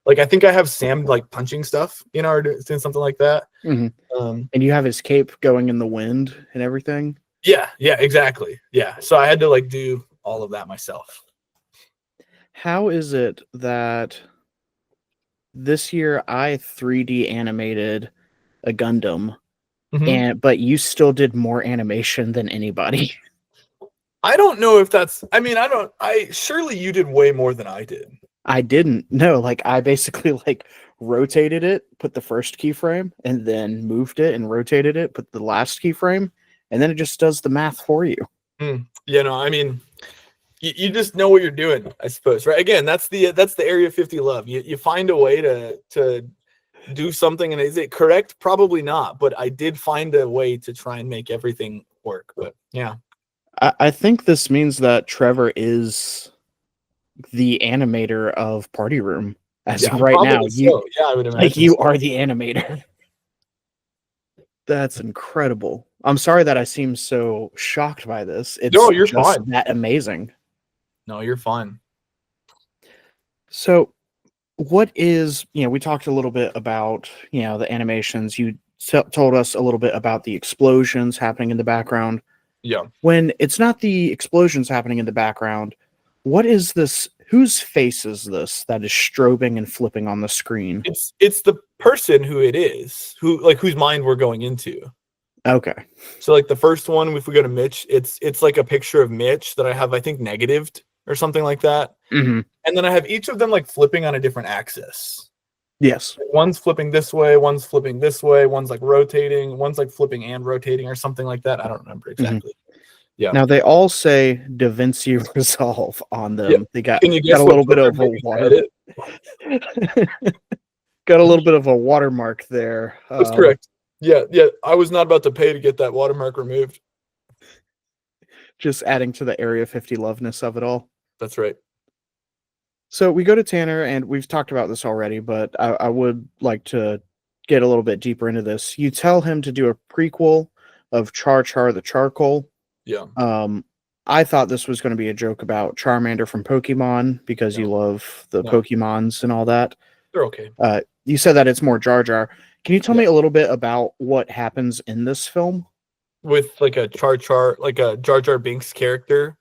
like I think I have Sam like punching stuff, or doing something like that. Mm-hmm. And you have his cape going in the wind and everything. Yeah, exactly. Yeah. So I had to like do all of that myself. How is it that this year I 3D animated a Gundam, but you still did more animation than anybody? I don't know if that's, I mean, surely you did way more than I did. I didn't. No, like I basically like rotated it, put the first keyframe, and then moved it and rotated it, put the last keyframe, and then it just does the math for you. Yeah, no, I mean, you just know what you're doing, I suppose, right? Again, that's the Area 50 love. You find a way to do something, and is it correct? Probably not, but I did find a way to try and make everything work. But yeah, I think this means that Trevor is the animator of Party Room as of right now. So. Yeah, I would imagine. Like you are the animator. That's incredible. I'm sorry that I seem so shocked by this. It's no, you're fine. That amazing. No, you're fine. So what is, we talked a little bit about, the animations. You told us a little bit about the explosions happening in the background. Yeah. When it's not the explosions happening in the background, what is this? Whose face is this that is strobing and flipping on the screen? It's the person who it is, whose mind we're going into. Okay. So like the first one, if we go to Mitch, it's like a picture of Mitch that I have, I think, negatived or something like that. Mm-hmm. And then I have each of them like flipping on a different axis. Yes. One's flipping this way, one's flipping this way, one's like rotating, one's like flipping and rotating or something like that. I don't remember exactly. Mm-hmm. Yeah. Now they all say Da Vinci Resolve on them. Yeah. They got a little bit of a water. Got a little bit of a watermark there. That's correct. Yeah. I was not about to pay to get that watermark removed. Just adding to the Area 50 loveness of it all. That's right. So we go to Tanner, and we've talked about this already, but I would like to get a little bit deeper into this. You tell him to do a prequel of Char Char the Charcoal. Yeah. I thought this was going to be a joke about Charmander from Pokemon because you love the Pokemons and all that. They're okay. You said that it's more Jar Jar. Can you tell me a little bit about what happens in this film? With like a Jar Jar Binks character?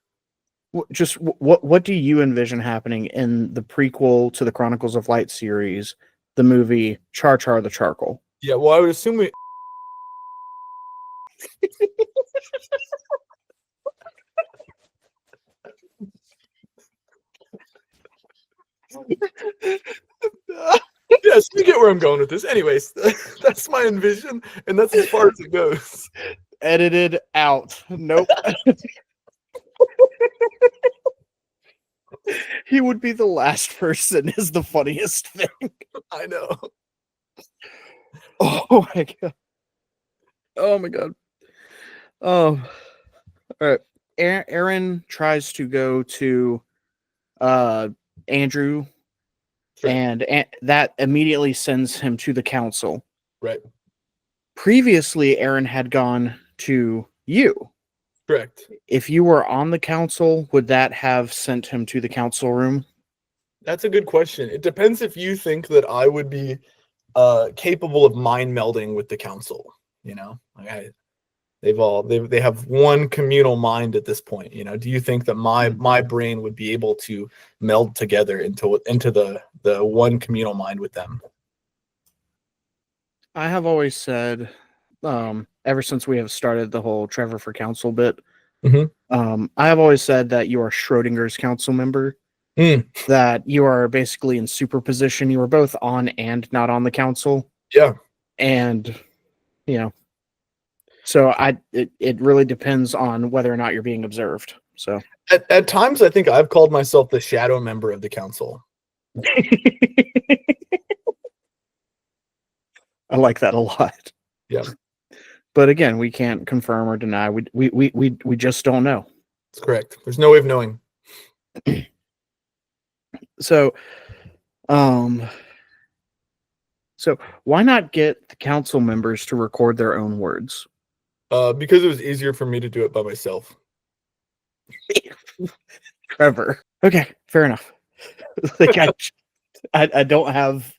Just what do you envision happening in the prequel to the Chronicles of Light series, the movie Char Char the Charcoal? Yeah, well, I would assume we... Yes, you get where I'm going with this. Anyways, that's my envision, and that's as far as it goes. Edited out. Nope. He would be the last person is the funniest thing. I know. Oh my god. Oh my god. All right. Aaron tries to go to Andrew, Right. and that immediately sends him to the council. Right. Previously, Aaron had gone to you. Correct. If you were on the council, would that have sent him to the council room? That's a good question. It depends if you think that I would be capable of mind melding with the council. You know, like they have one communal mind at this point. You know, do you think that my brain would be able to meld together into the one communal mind with them? I have always said, ever since we have started the whole Trevor for council bit, I have always said that you are Schrodinger's council member. That you are basically in superposition. You are both on and not on the council. Yeah. And, you know, so it really depends on whether or not you're being observed. So at times, I think I've called myself the shadow member of the council. I like that a lot. Yeah. But again, we can't confirm or deny. We just don't know. That's correct. There's no way of knowing. So why not get the council members to record their own words? Because it was easier for me to do it by myself. Trevor. Okay, fair enough. Like I don't have.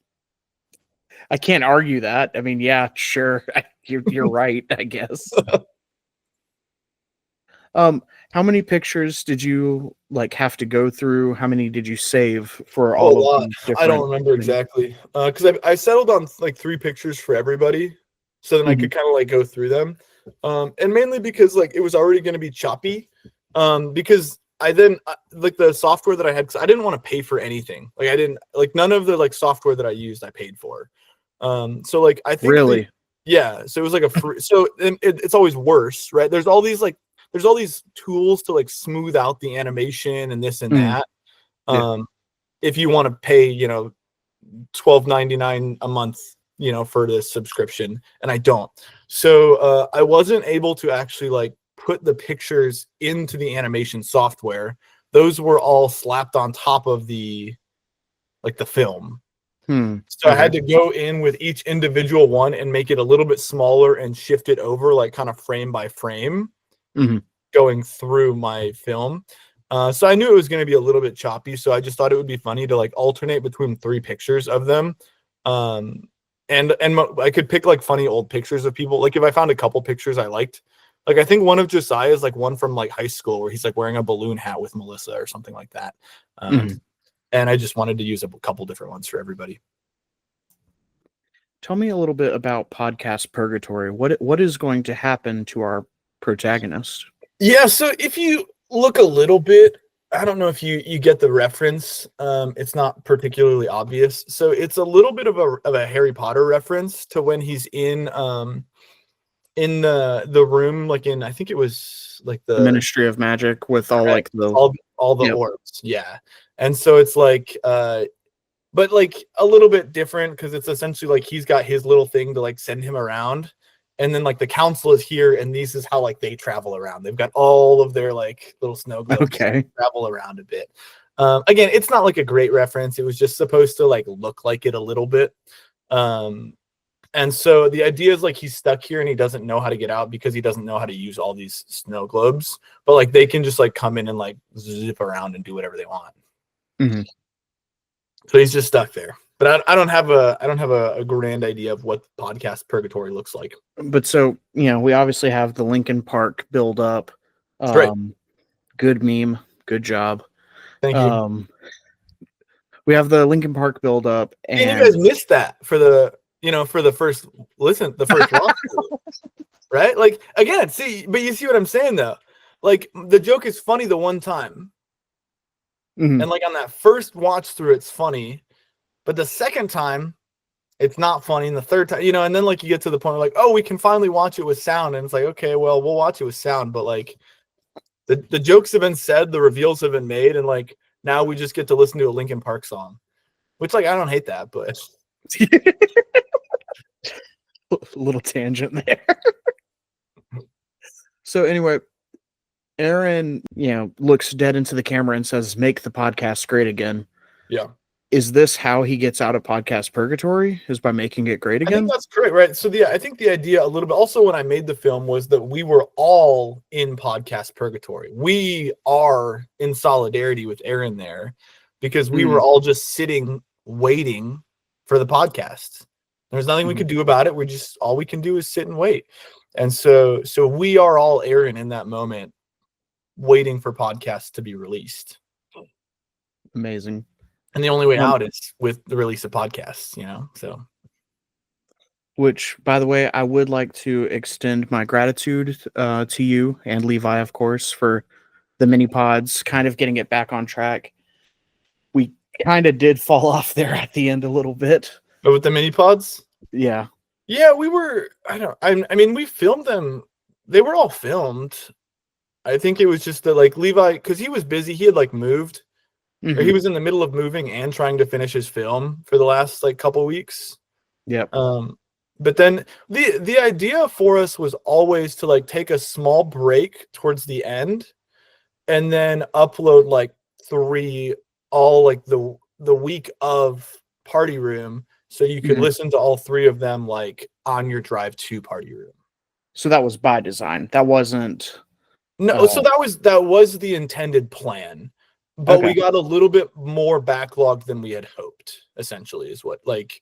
I can't argue that. I mean, yeah, sure, you're right. I guess. How many pictures did you have to go through? How many did you save for all of them? I don't remember exactly. Because I settled on 3 pictures for everybody, so then I could kind of go through them. And mainly because it was already going to be choppy. Because I then the software that I had, because I didn't want to pay for anything. I didn't none of the software that I used I paid for. So I think really, yeah. So it was a free. So it's always worse, right? There's all these tools to smooth out the animation and this and that. If you want to pay, $12.99 a month, for this subscription, and I don't. So I wasn't able to actually put the pictures into the animation software. Those were all slapped on top of the the film. So I had to go in with each individual one and make it a little bit smaller and shift it over kind of frame by frame, going through my film. So I knew it was going to be a little bit choppy. So I just thought it would be funny to alternate between 3 pictures of them. And I could pick funny old pictures of people. If I found a couple pictures I liked, I think one of Josiah is one from high school where he's wearing a balloon hat with Melissa or something like that. And I just wanted to use a couple different ones for everybody. Tell me a little bit about Podcast Purgatory. What is going to happen to our protagonist? Yeah, so if you look a little bit, I don't know if you get the reference. It's not particularly obvious. So it's a little bit of a Harry Potter reference to when he's in the room, in I think it was the Ministry of Magic with all all the orbs. Yeah. And so it's but a little bit different because it's essentially he's got his little thing to send him around. And then the council is here, and this is how they travel around. They've got all of their little snow globes travel around a bit. Again, it's not a great reference. It was just supposed to look like it a little bit. And so the idea is he's stuck here and he doesn't know how to get out because he doesn't know how to use all these snow globes. But they can just come in and zip around and do whatever they want. So he's just stuck there. But I don't have a grand idea of what Podcast Purgatory looks like. But so we obviously have the Linkin Park build up. Right. Good meme. Good job. Thank you. We have the Linkin Park build up, and you guys missed that for the first walkthrough, right? Again, but you see what I'm saying though. The joke is funny the one time, and on that first watch through, it's funny. But the second time, it's not funny. And the third time, and then you get to the point where oh, we can finally watch it with sound. And it's okay, well, we'll watch it with sound. But the jokes have been said, the reveals have been made. And now we just get to listen to a Linkin Park song, which like I don't hate that, but little tangent there. So anyway, Aaron, looks dead into the camera and says, "Make the podcast great again." Yeah. Is this how he gets out of podcast purgatory? Is by making it great I again? think that's correct, right? So I think the idea a little bit also when I made the film was that we were all in podcast purgatory. We are in solidarity with Aaron there because we were all just sitting waiting for the podcast. There's nothing we could do about it. All we can do is sit and wait. And so we are all Aaron in that moment waiting for podcasts to be released. Amazing. And the only way out is with the release of podcasts, so. Which, by the way, I would like to extend my gratitude to you and Levi, of course, for the mini pods, kind of getting it back on track. We kind of did fall off there at the end a little bit. But with the mini pods? Yeah. Yeah, we were, I mean, we filmed them. They were all filmed. I think it was just that like Levi, because he was busy, he had like moved. Or he was in the middle of moving and trying to finish his film for the last like couple weeks. Yep. But then the idea for us was always to like take a small break towards the end and then upload like 3 all like the week of Party Room so you could listen to all 3 of them like on your drive to Party Room. So that was by design. That wasn't so that was the intended plan. But we got a little bit more backlog than we had hoped, essentially, is what like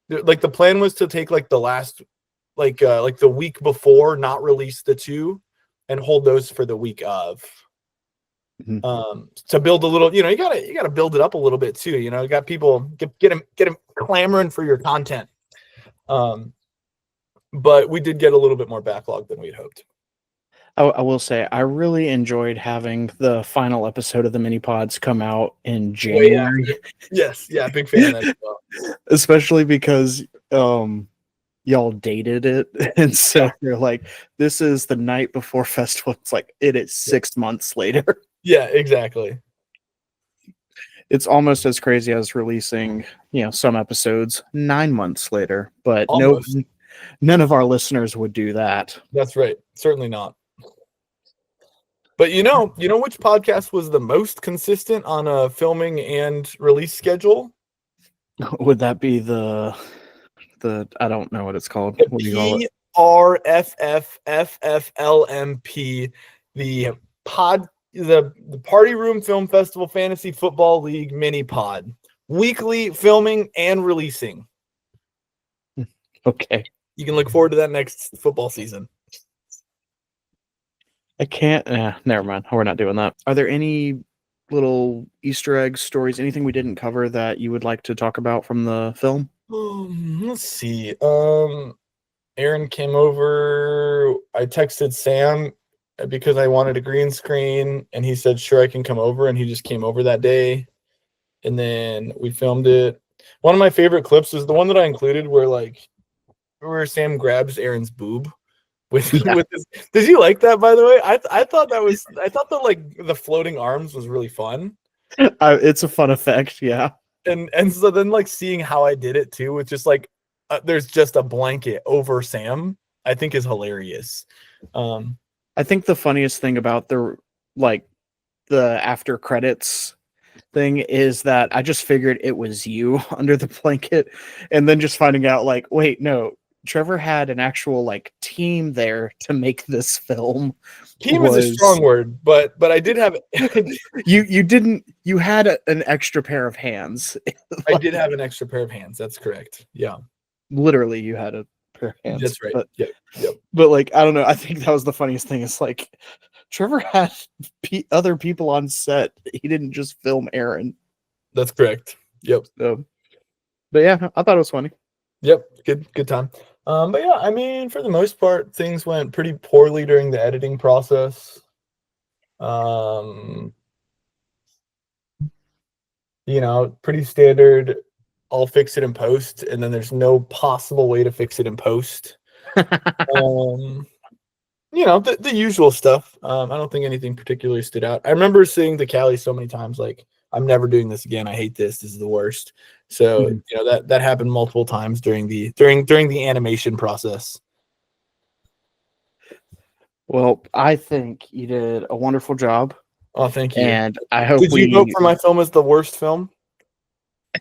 the plan was to take like the last like the week before, not release the 2 and hold those for the week of. To build a little, you gotta build it up a little bit too. You got people get them clamoring for your content. But we did get a little bit more backlog than we had hoped. I will say I really enjoyed having the final episode of the mini pods come out in January. Yes, yeah, big fan of that as well. Especially because y'all dated it, and so you're like, this is the night before festival. It's like it is 6 months later. Yeah, exactly. It's almost as crazy as releasing, some episodes 9 months later. But almost. None of our listeners would do that. That's right. Certainly not. But you know which podcast was the most consistent on a filming and release schedule? Would that be the I don't know what it's called. What do you call it? PRFFFLMP, the Party Room Film Festival Fantasy Football League mini pod. Weekly filming and releasing. Okay. You can look forward to that next football season. I can't. Never mind. We're not doing that. Are there any little Easter egg stories, anything we didn't cover that you would like to talk about from the film? Let's see. Aaron came over. I texted Sam because I wanted a green screen, and he said, "Sure, I can come over." And he just came over that day, and then we filmed it. One of my favorite clips is the one that I included, where Sam grabs Aaron's boob. With this. Did you like that, by the way? I thought that like the floating arms was really fun. It's a fun effect, yeah. And so then like seeing how I did it too, with just like there's just a blanket over Sam, I think is hilarious. I think the funniest thing about the after credits thing is that I just figured it was you under the blanket, and then just finding out like, wait, no. Trevor had an actual team there to make this film. Team is a strong word, but I did have you had an extra pair of hands. I did have an extra pair of hands. That's correct. Yeah. Literally you had a pair of hands. That's right. But, yep. But I don't know. I think that was the funniest thing. It's like Trevor had other people on set. He didn't just film Aaron. That's correct. Yep. So, but yeah, I thought it was funny. Yep. Good time. But yeah, I mean, for the most part, things went pretty poorly during the editing process. Pretty standard. I'll fix it in post, and then there's no possible way to fix it in post. The usual stuff. I don't think anything particularly stood out. I remember seeing the Cali so many times, like, I'm never doing this again. I hate this. This is the worst. So Mhm. you know that happened multiple times during the animation process. Well, I think you did a wonderful job, Oh, thank you. and I hope Did you vote we for my film as the worst film?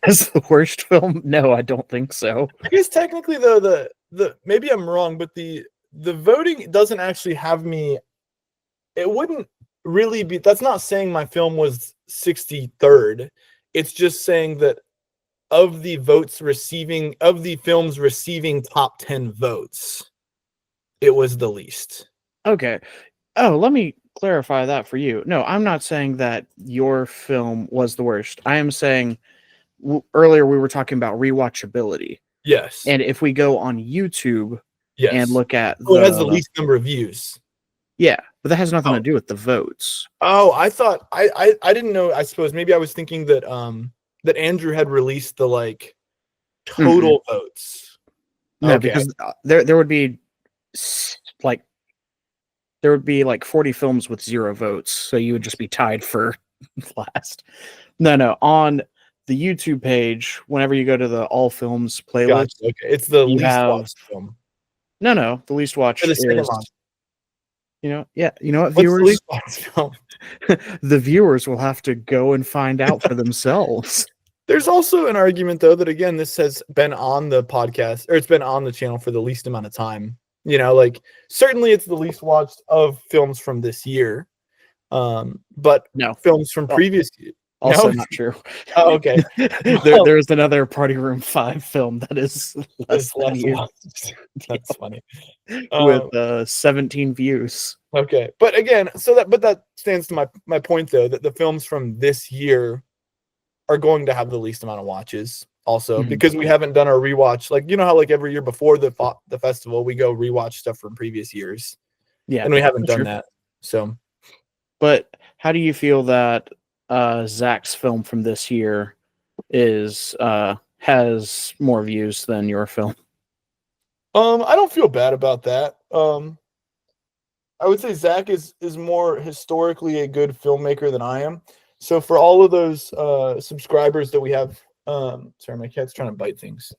as the worst film. No, I don't think so. I guess technically though the maybe I'm wrong, but the voting doesn't actually have me. It wouldn't really be. That's not saying my film was 63rd. It's just saying that of the films receiving top 10 votes, it was the least. Okay. Oh, let me clarify that for you. No, I'm not saying that your film was the worst. I am saying earlier we were talking about rewatchability. Yes. And if we go on YouTube and Yes. look at Oh, it has the least number of views. yeah, but that has nothing to Oh. do with the votes. Oh, I thought I didn't know. I suppose maybe I was thinking that that Andrew had released the like total votes. No, Okay. because there would be like 40 films with 0 votes, so you would just be tied for last. No, on the YouTube page, whenever you go to the all films playlist, Gotcha. Okay, it's the you least have watched film. no, the least Or watched the second is one. you know what, What's the viewers, least watched film? the viewers will have to go and find out for themselves. There's also an argument though that again this has been on the podcast or it's been on the channel for the least amount of time. You know, like certainly it's the least watched of films from this year. But No, films from previous years. also No? not true. Oh, okay. There's another Party Room 5 film that is less It's than less you watched. That's funny. with 17 views. Okay. But again, that stands to my point though, that the films from this year are going to have the least amount of watches also because we haven't done our rewatch. Like, you know how like every year before the festival, we go rewatch stuff from previous years. Yeah. And we haven't done true. that. So, but how do you feel that Zach's film from this year is has more views than your film? I don't feel bad about that. I would say Zach is more historically a good filmmaker than I am. So for all of those subscribers that we have, sorry, my cat's trying to bite things.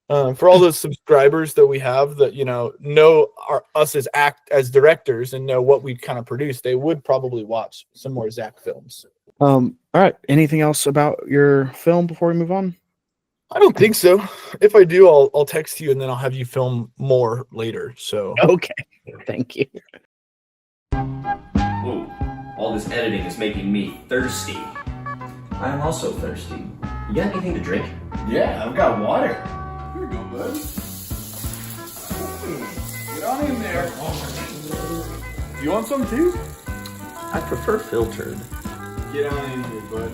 For all those subscribers that we have that know us as directors and know what we kind of produce, they would probably watch some more Zach films. All right. Anything else about your film before we move on? I don't think so. If I do, I'll text you and then I'll have you film more later. So okay, thank you. Ooh, all this editing is making me thirsty. I'm also thirsty. You got anything to drink? Yeah, I've got water. Here you go, bud. Get on in there. You want some too? I prefer filtered. Get on in here, bud.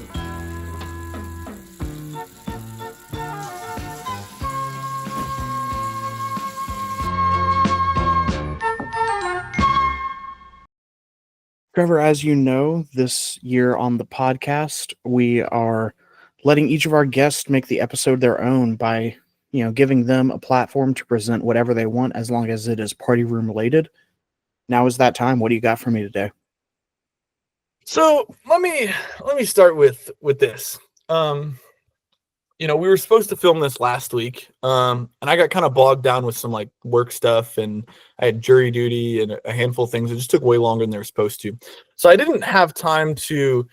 Trevor, as you know, this year on the podcast, we are letting each of our guests make the episode their own by, giving them a platform to present whatever they want as long as it is Party Room related. Now is that time. What do you got for me today? So let me start with this. We were supposed to film this last week, and I got kind of bogged down with some like work stuff, and I had jury duty and a handful of things. It just took way longer than they were supposed to, so I didn't have time to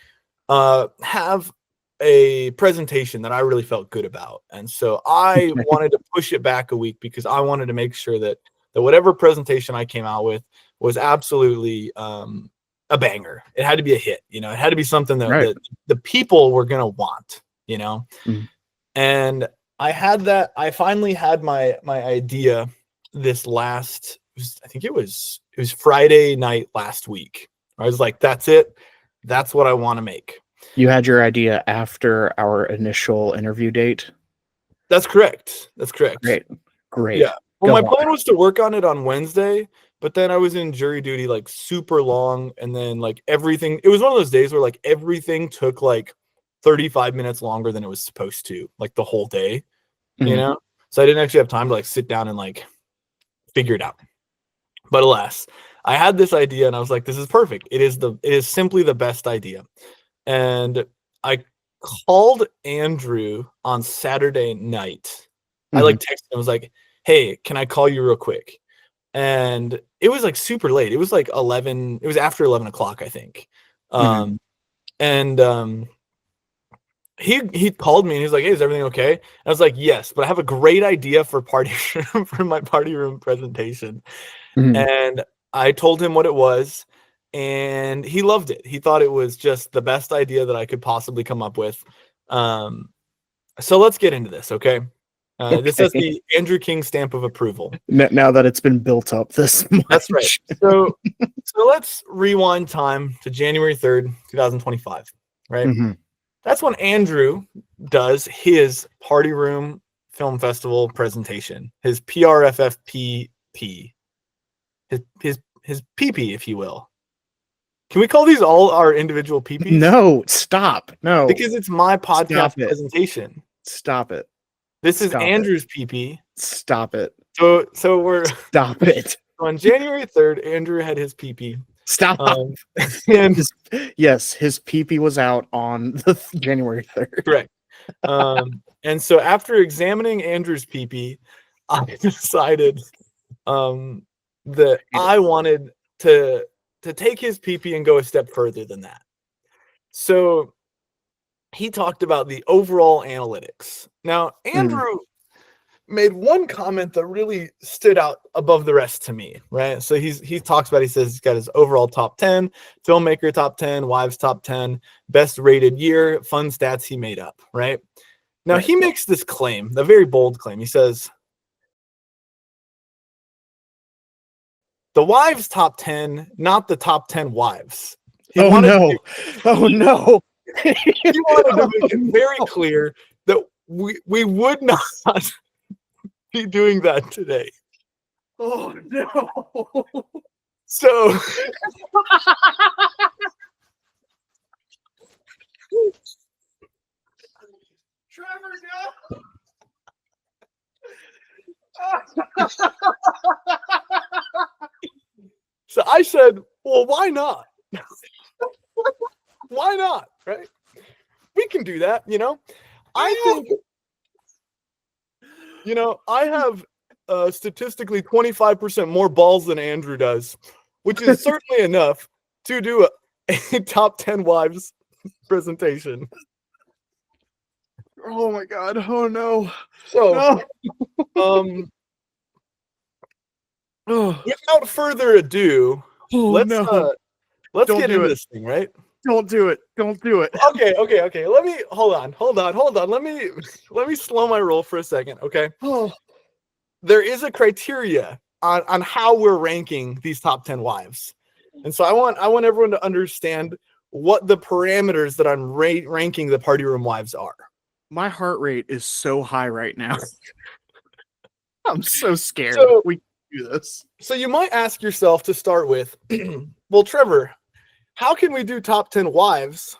have a presentation that I really felt good about, and so I wanted to push it back a week because I wanted to make sure that whatever presentation I came out with was absolutely a banger. It had to be a hit. It had to be something that the people were gonna want. And I finally had my idea this last, I think it was Friday night last week. I was like, that's it. That's what I want to make. You had your idea after our initial interview date? That's correct. Great. Yeah. Well, my plan was to work on it on Wednesday, but then I was in jury duty like super long. And then like everything, it was one of those days where like everything took like 35 minutes longer than it was supposed to, like the whole day, so I didn't actually have time to like sit down and like figure it out. But alas, I had this idea and I was like, this is perfect. It is simply the best idea. And I called Andrew on Saturday night. I like texted him. I was like, "Hey, can I call you real quick?" And it was like super late. It was like 11. It was after 11 o'clock, I think. He called me and he's like, "Hey, is everything okay?" And I was like, "Yes, but I have a great idea for for my party room presentation." And I told him what it was, and he loved it. He thought it was just the best idea that I could possibly come up with. So let's get into this, okay? This has the Andrew King stamp of approval. Now that it's been built up this much. That's right. So let's rewind time to January 3rd, 2025, right? That's when Andrew does his Party Room Film Festival presentation, his PRFFP, his PP, if you will. Can we call these all our individual PPs? No, stop. No. Because it's my podcast presentation. Stop it. This is Andrew's PP. Stop it. So we're stop it. On January 3rd, Andrew had his PP. Stop. And yes, his PP was out on the January 3rd. Correct. And so after examining Andrew's PP, I decided that I wanted to take his PP and go a step further than that. So he talked about the overall analytics. Now, Andrew made one comment that really stood out above the rest to me, right? So he says he's got his overall top 10, filmmaker top 10, wives top 10, best rated year, fun stats he made up, right? Now he makes this claim, a very bold claim. He says, the wives top 10, not the top 10 wives. Oh no. He wanted to make it very clear that we would not be doing that today. Oh no. So Trevor, no. So I said, well, why not? Why not? Right? We can do that, you know? I think, you know, I have statistically 25% more balls than Andrew does, which is certainly enough to do a top 10 wives presentation. Oh my God. Oh no. So, without further ado, let's get into this thing, right? Don't do it. Don't do it. Okay. Let me hold on. Let me slow my roll for a second, okay? There is a criteria on how we're ranking these top 10 wives. And so I want everyone to understand what the parameters that I'm ranking the party room wives are. My heart rate is so high right now. I'm so scared. So, we can do this. So you might ask yourself to start with, well, Trevor, how can we do top 10 wives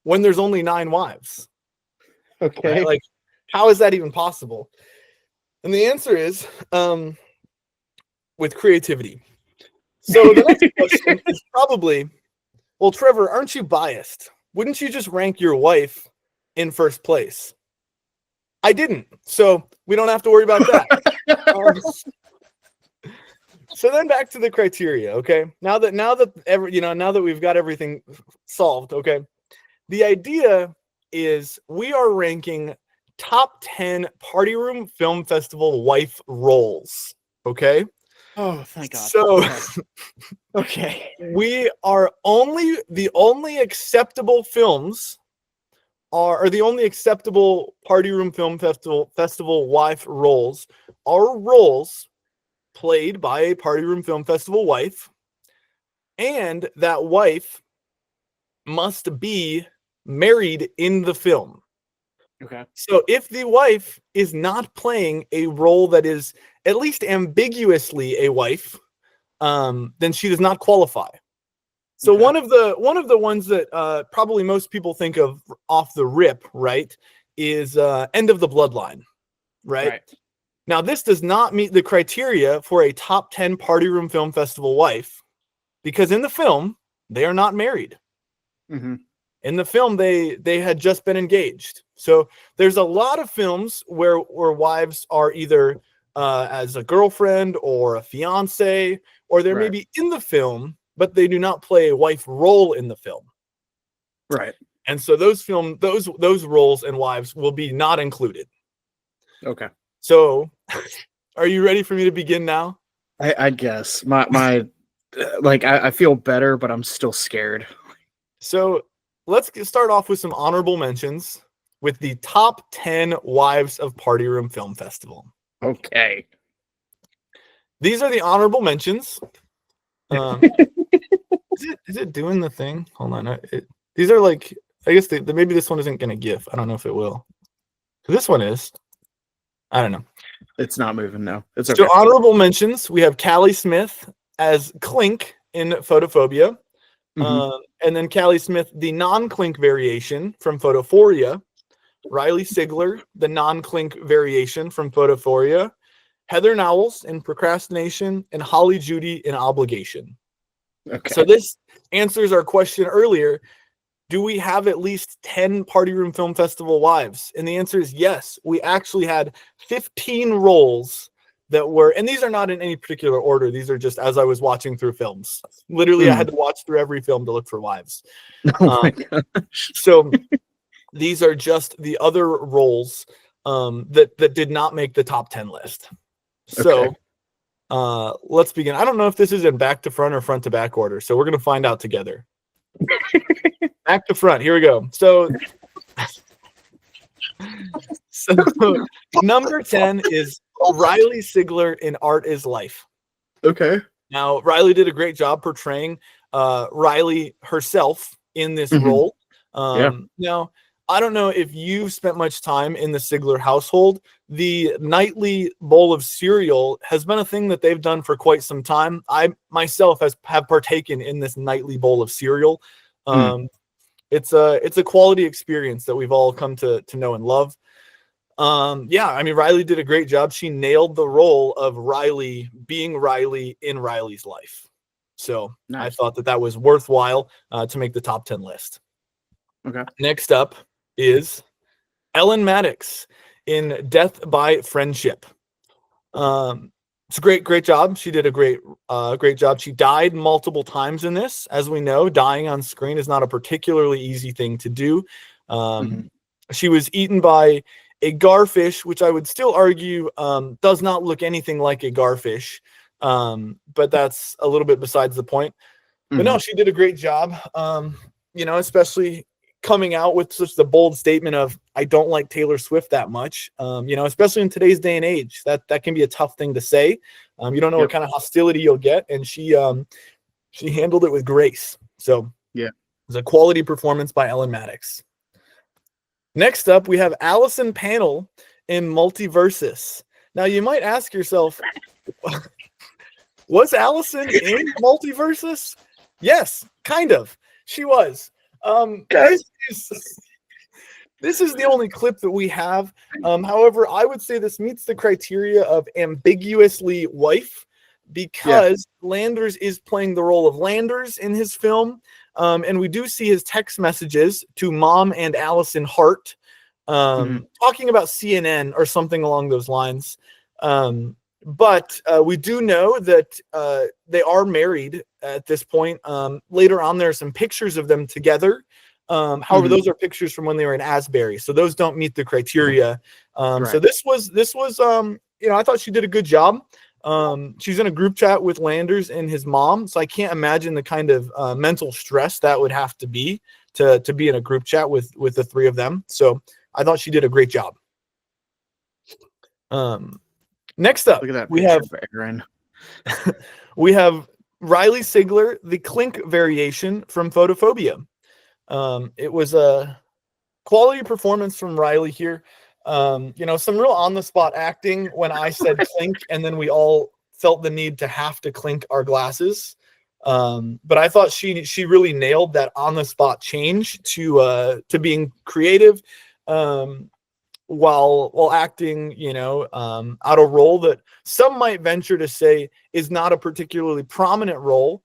when there's only 9 wives? Okay. Right? Like, how is that even possible? And the answer is with creativity. So the next question is probably, well, Trevor, aren't you biased? Wouldn't you just rank your wife in first place? I didn't, so we don't have to worry about that. So then back to the criteria, okay? Now that we've got everything solved, okay? The idea is we are ranking top 10 Party Room Film Festival wife roles, okay? Oh, thank God. So, okay. We are the only acceptable films or the only acceptable Party Room Film Festival wife roles are roles played by a Party Room Film Festival wife, and that wife must be married in the film. Okay. So if the wife is not playing a role that is at least ambiguously a wife, then she does not qualify. So okay. one of the ones that probably most people think of off the rip, right, is End of the Bloodline, right? Now, this does not meet the criteria for a top 10 Party Room Film Festival wife because in the film, they are not married. Mm-hmm. In the film, they had just been engaged. So there's a lot of films where wives are either as a girlfriend or a fiance, or they're Right. maybe in the film, but they do not play a wife role in the film. Right. And so those roles and wives will be not included. Okay. So are you ready for me to begin now? I guess my like I feel better, but I'm still scared. So let's start off with some honorable mentions with the top 10 wives of Party Room Film Festival. Okay. These are the honorable mentions. Is it doing the thing? Hold on. These are like, I guess maybe this one isn't going to GIF. I don't know if it will. This one is. I don't know. It's not moving now. It's okay. So honorable mentions, we have Callie Smith as Clink in Photophobia. And then Callie Smith, the non-Clink variation from Photophoria. Riley Sigler, the non-Clink variation from Photophoria. Heather Knowles in Procrastination, and Holly Judy in Obligation. Okay. So this answers our question earlier. Do we have at least 10 Party Room Film Festival wives? And the answer is yes. We actually had 15 roles that were, and these are not in any particular order. These are just as I was watching through films. Literally, I had to watch through every film to look for wives. Oh my gosh. So these are just the other roles that did not make the top 10 list. So let's begin. I don't know if this is in back to front or front to back order. So we're going to find out together. Back to front. Here we go. So number 10 is Riley Sigler in Art is Life. Okay. Now, Riley did a great job portraying Riley herself in this role. Now, I don't know if you've spent much time in the Sigler household. The nightly bowl of cereal has been a thing that they've done for quite some time. I myself have partaken in this nightly bowl of cereal. It's a quality experience that we've all come to know and love. I mean, Riley did a great job. She nailed the role of Riley being Riley in Riley's life. So nice. I thought that was worthwhile to make the top 10 list. Okay. Next up is Ellen Maddox in Death by Friendship. It's a great job. She did a great job. She died multiple times in this. As we know, dying on screen is not a particularly easy thing to do. She was eaten by a garfish, which I would still argue does not look anything like a garfish. But that's a little bit besides the point. But no, she did a great job. Especially coming out with such the bold statement of, I don't like Taylor Swift that much, especially in today's day and age, that can be a tough thing to say. You don't know what kind of hostility you'll get. And she handled it with grace. So yeah, it was a quality performance by Ellen Maddox. Next up, we have Allison Panel in Multiversus. Now you might ask yourself, was Allison in Multiversus? Yes, kind of. She was. This is the only clip that we have. However, I would say this meets the criteria of ambiguously wife because Landers is playing the role of Landers in his film. And we do see his text messages to Mom and Allison Hart talking about CNN or something along those lines. But we do know that they are married at this point. Later on, there are some pictures of them together. However, those are pictures from when they were in Asbury, so those don't meet the criteria. So this was I thought she did a good job. She's in a group chat with Landers and his mom, so I can't imagine the kind of mental stress that would have to be to be in a group chat with the three of them. So I thought she did a great job. Next up, look at that we have Aaron. we have Riley Sigler, the Clink variation from Photophobia. It was a quality performance from Riley here. Some real on-the-spot acting when I said clink, and then we all felt the need to have to clink our glasses. But I thought she really nailed that on-the-spot change to being creative, while acting, out a role that some might venture to say is not a particularly prominent role.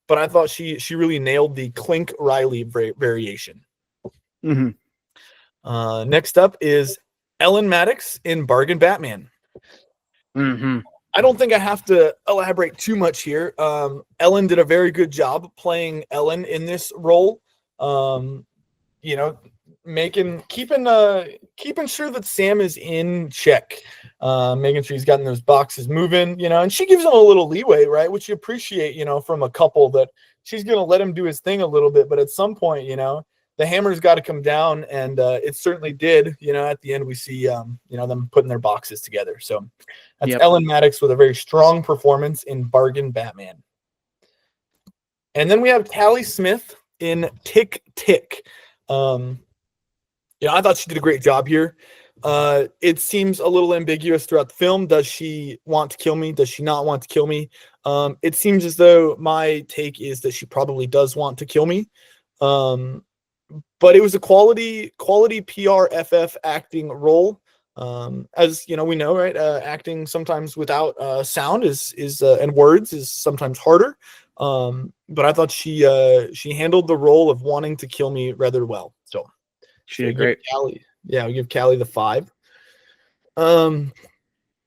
but I thought she really nailed the Clink Riley variation. Mm-hmm. Next up is Ellen Maddox in Bargain Batman. Mm-hmm. I don't think I have to elaborate too much here. Ellen did a very good job playing Ellen in this role. You know, keeping sure that Sam is in check, making sure he's gotten those boxes moving, you know, and she gives him a little leeway, right? Which you appreciate, you know, from a couple, that she's gonna let him do his thing a little bit, but at some point, you know, the hammer's got to come down, and it certainly did. You know, at the end we see you know, them putting their boxes together. So that's Ellen Maddox with a very strong performance in Bargain Batman. And then we have Callie Smith in Tick Tick. Yeah, I thought she did a great job here. It seems a little ambiguous throughout the film. Does she want to kill me? Does she not want to kill me? It seems as though my take is that she probably does want to kill me. But it was a quality PRFF acting role. As you know, we know, right? Acting sometimes without sound is and words is sometimes harder. But I thought she handled the role of wanting to kill me rather well. So She did great. Callie, yeah, we give Callie the 5. And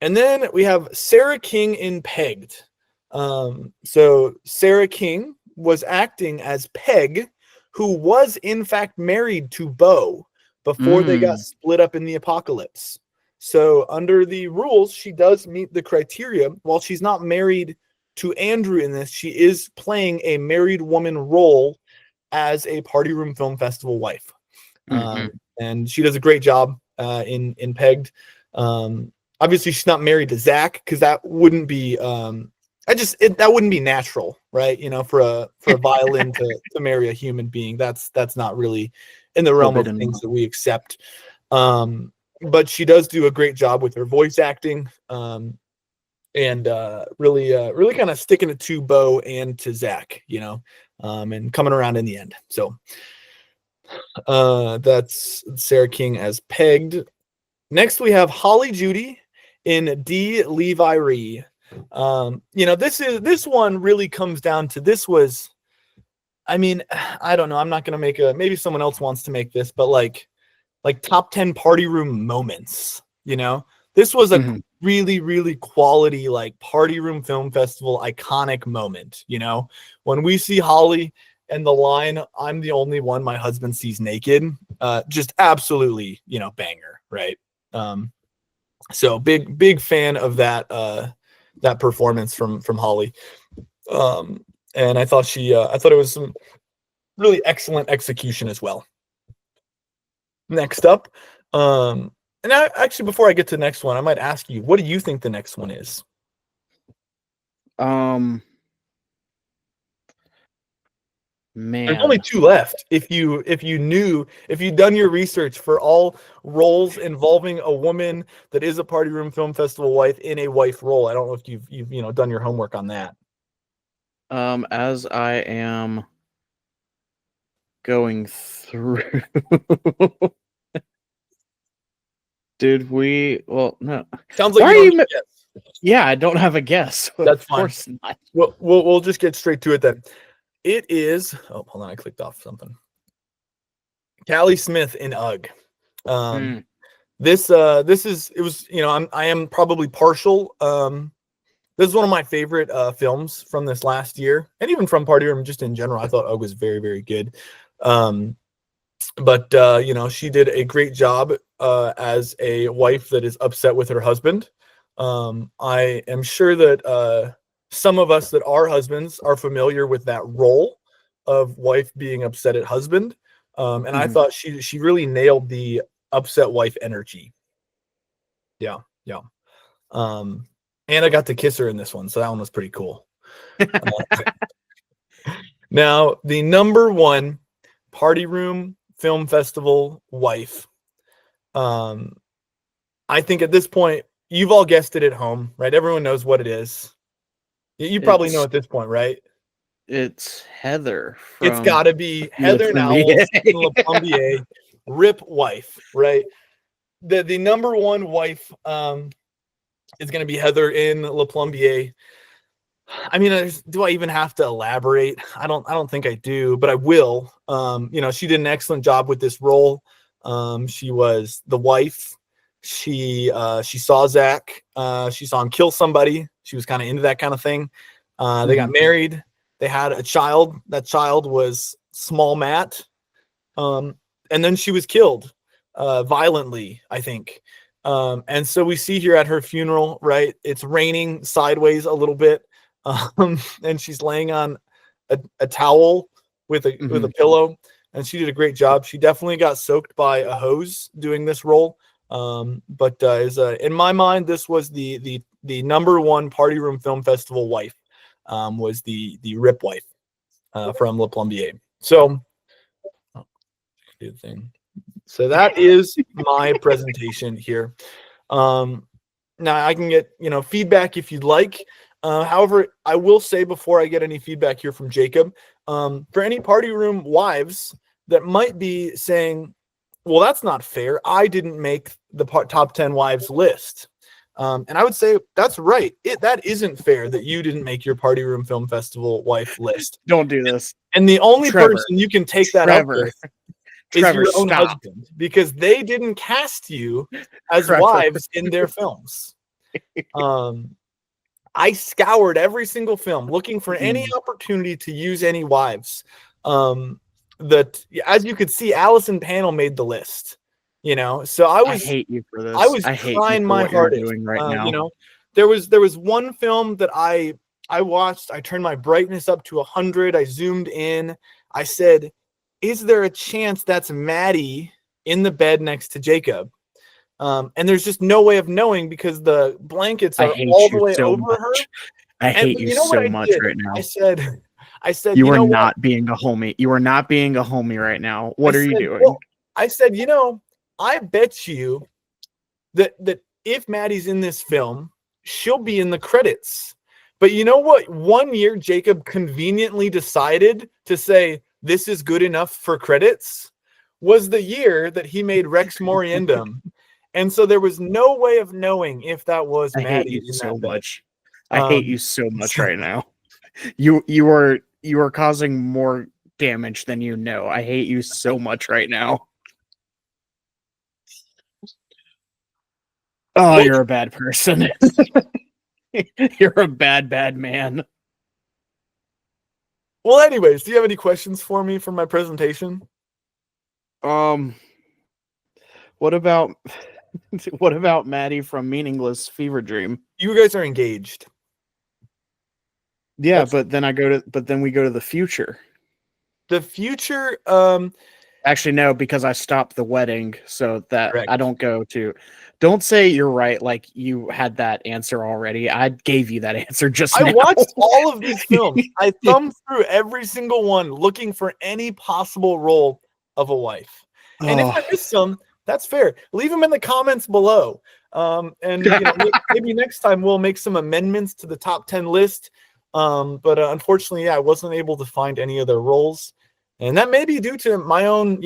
then we have Sarah King in Pegged. So Sarah King was acting as Peg, who was in fact married to Bo before they got split up in the apocalypse. So under the rules, she does meet the criteria. While she's not married to Andrew in this, she is playing a married woman role as a Party Room Film Festival wife. And she does a great job in Pegged. Obviously, she's not married to Zach, because that wouldn't be that wouldn't be natural, right? You know, for a violin to marry a human being, that's not really in the realm of things that we accept. But she does do a great job with her voice acting, and really kind of sticking it to Bo and to Zach, you know, and coming around in the end. So that's Sarah King as Pegged. Next we have Holly Judy in D. Levi Ree. You know, this one really comes down to, this was, I mean, I don't know, I'm not gonna make maybe someone else wants to make this, but like top 10 party room moments, you know. This was a really quality, like, Party Room Film Festival iconic moment, you know, when we see Holly and the line, "I'm the only one my husband sees naked," just absolutely, you know, banger, right? So big fan of that that performance from Holly. And I thought it was some really excellent execution as well. Next up, and actually, before I get to the next one, I might ask you, what do you think the next one is? Man, there's only 2 left. If you'd done your research for all roles involving a woman that is a Party Room Film Festival wife in a wife role, I don't know if you've you know, done your homework on that. As I am going through, well, no. Sounds like yeah, I don't have a guess. That's fine. Of course not. We'll just get straight to it then. It is, oh, hold on, I clicked off something. Callie Smith in UGG. This was, you know, I am probably partial. This is one of my favorite films from this last year, and even from Party Room just in general. I thought UGG was very, very good. But you know, she did a great job as a wife that is upset with her husband. I am sure that some of us that are husbands are familiar with that role of wife being upset at husband. And I thought she really nailed the upset wife energy. Yeah. And I got to kiss her in this one, so that one was pretty cool. Now, the number 1 Party Room Film Festival wife. I think at this point, you've all guessed it at home, right? Everyone knows what it is. You probably know at this point, right? It's Heather. It's got to be Heather Nowles in Le Plombier, Rip wife, right? The number 1 wife is going to be Heather in Le Plombier. I mean, do I even have to elaborate? I don't think I do, but I will. She did an excellent job with this role. She was the wife. She saw Zach. She saw him kill somebody. She was kind of into that kind of thing. They got married. They had a child. That child was small Matt. And then she was killed violently, I think. And so we see here at her funeral, right? It's raining sideways a little bit. And she's laying on a towel with a pillow, and she did a great job. She definitely got soaked by a hose doing this role. But in my mind, this was the number one Party Room Film Festival wife, was the Rip wife from Le Plombier. So, good thing. So that is my presentation here. Now I can get feedback if you'd like. However, I will say before I get any feedback here from Jacob, for any Party Room wives that might be saying, well, that's not fair, I didn't make the top 10 wives list. And I would say that's right. That isn't fair that you didn't make your Party Room Film Festival wife list. Don't do this. And the only Trevor, person you can take that up with is Trevor, your own stop. husband, because they didn't cast you as Trevor. wives in their films. I scoured every single film looking for any opportunity to use any wives. That, as you could see, Allison Panel made the list. So I hate you for this. I was hate trying my hardest. doing right now. There was one film that I watched. I turned my brightness up to 100. I zoomed in. I said, "Is there a chance that's Maddie in the bed next to Jacob?" And there's just no way of knowing because the blankets are all the way over her. I hate you so much right now. I said, you are not being a homie. You are not being a homie right now. What are you doing? Well, I said, I bet you that if Maddie's in this film, she'll be in the credits. But you know what? One year, Jacob conveniently decided to say, this is good enough for credits, was the year that he made Rex Moriendum. And so there was no way of knowing if that was Maddie. I hate you so much. I hate you so much right now. You are causing more damage than you know. I hate you so much right now. Oh, you're a bad person. You're a bad man. Well, anyways, do you have any questions for me from my presentation? What about Maddie from Meaningless Fever Dream? You guys are engaged. Yeah, but then we go to the future. The future, actually no, because I stopped the wedding, so that correct. I don't go to. Don't say you're right, like you had that answer already. I gave you that answer just now. I watched all of these films. I thumbed through every single one looking for any possible role of a wife. And if I missed some, that's fair. Leave them in the comments below. And maybe next time we'll make some amendments to the top 10 list. But unfortunately, I wasn't able to find any other roles. And that may be due to my own,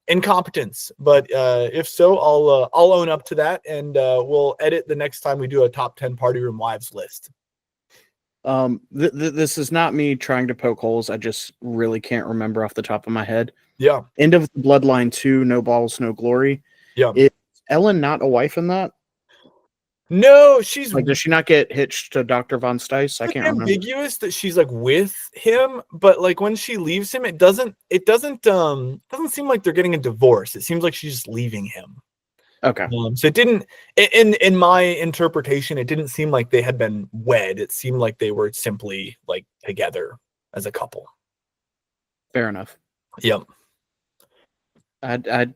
incompetence. But if so, I'll own up to that, and we'll edit the next time we do a top 10 Party Room Wives list. This is not me trying to poke holes. I just really can't remember off the top of my head. Yeah. End of the Bloodline 2, No Balls, No Glory. Yeah. Is Ellen not a wife in that? No, she's like, does she not get hitched to Dr. Von Stice? I can't remember. Ambiguous that she's like with him, but like when she leaves him, it doesn't seem like they're getting a divorce. It seems like she's just leaving him. Okay. So it didn't, in my interpretation, it didn't seem like they had been wed. It seemed like they were simply like together as a couple. Fair enough. Yep. I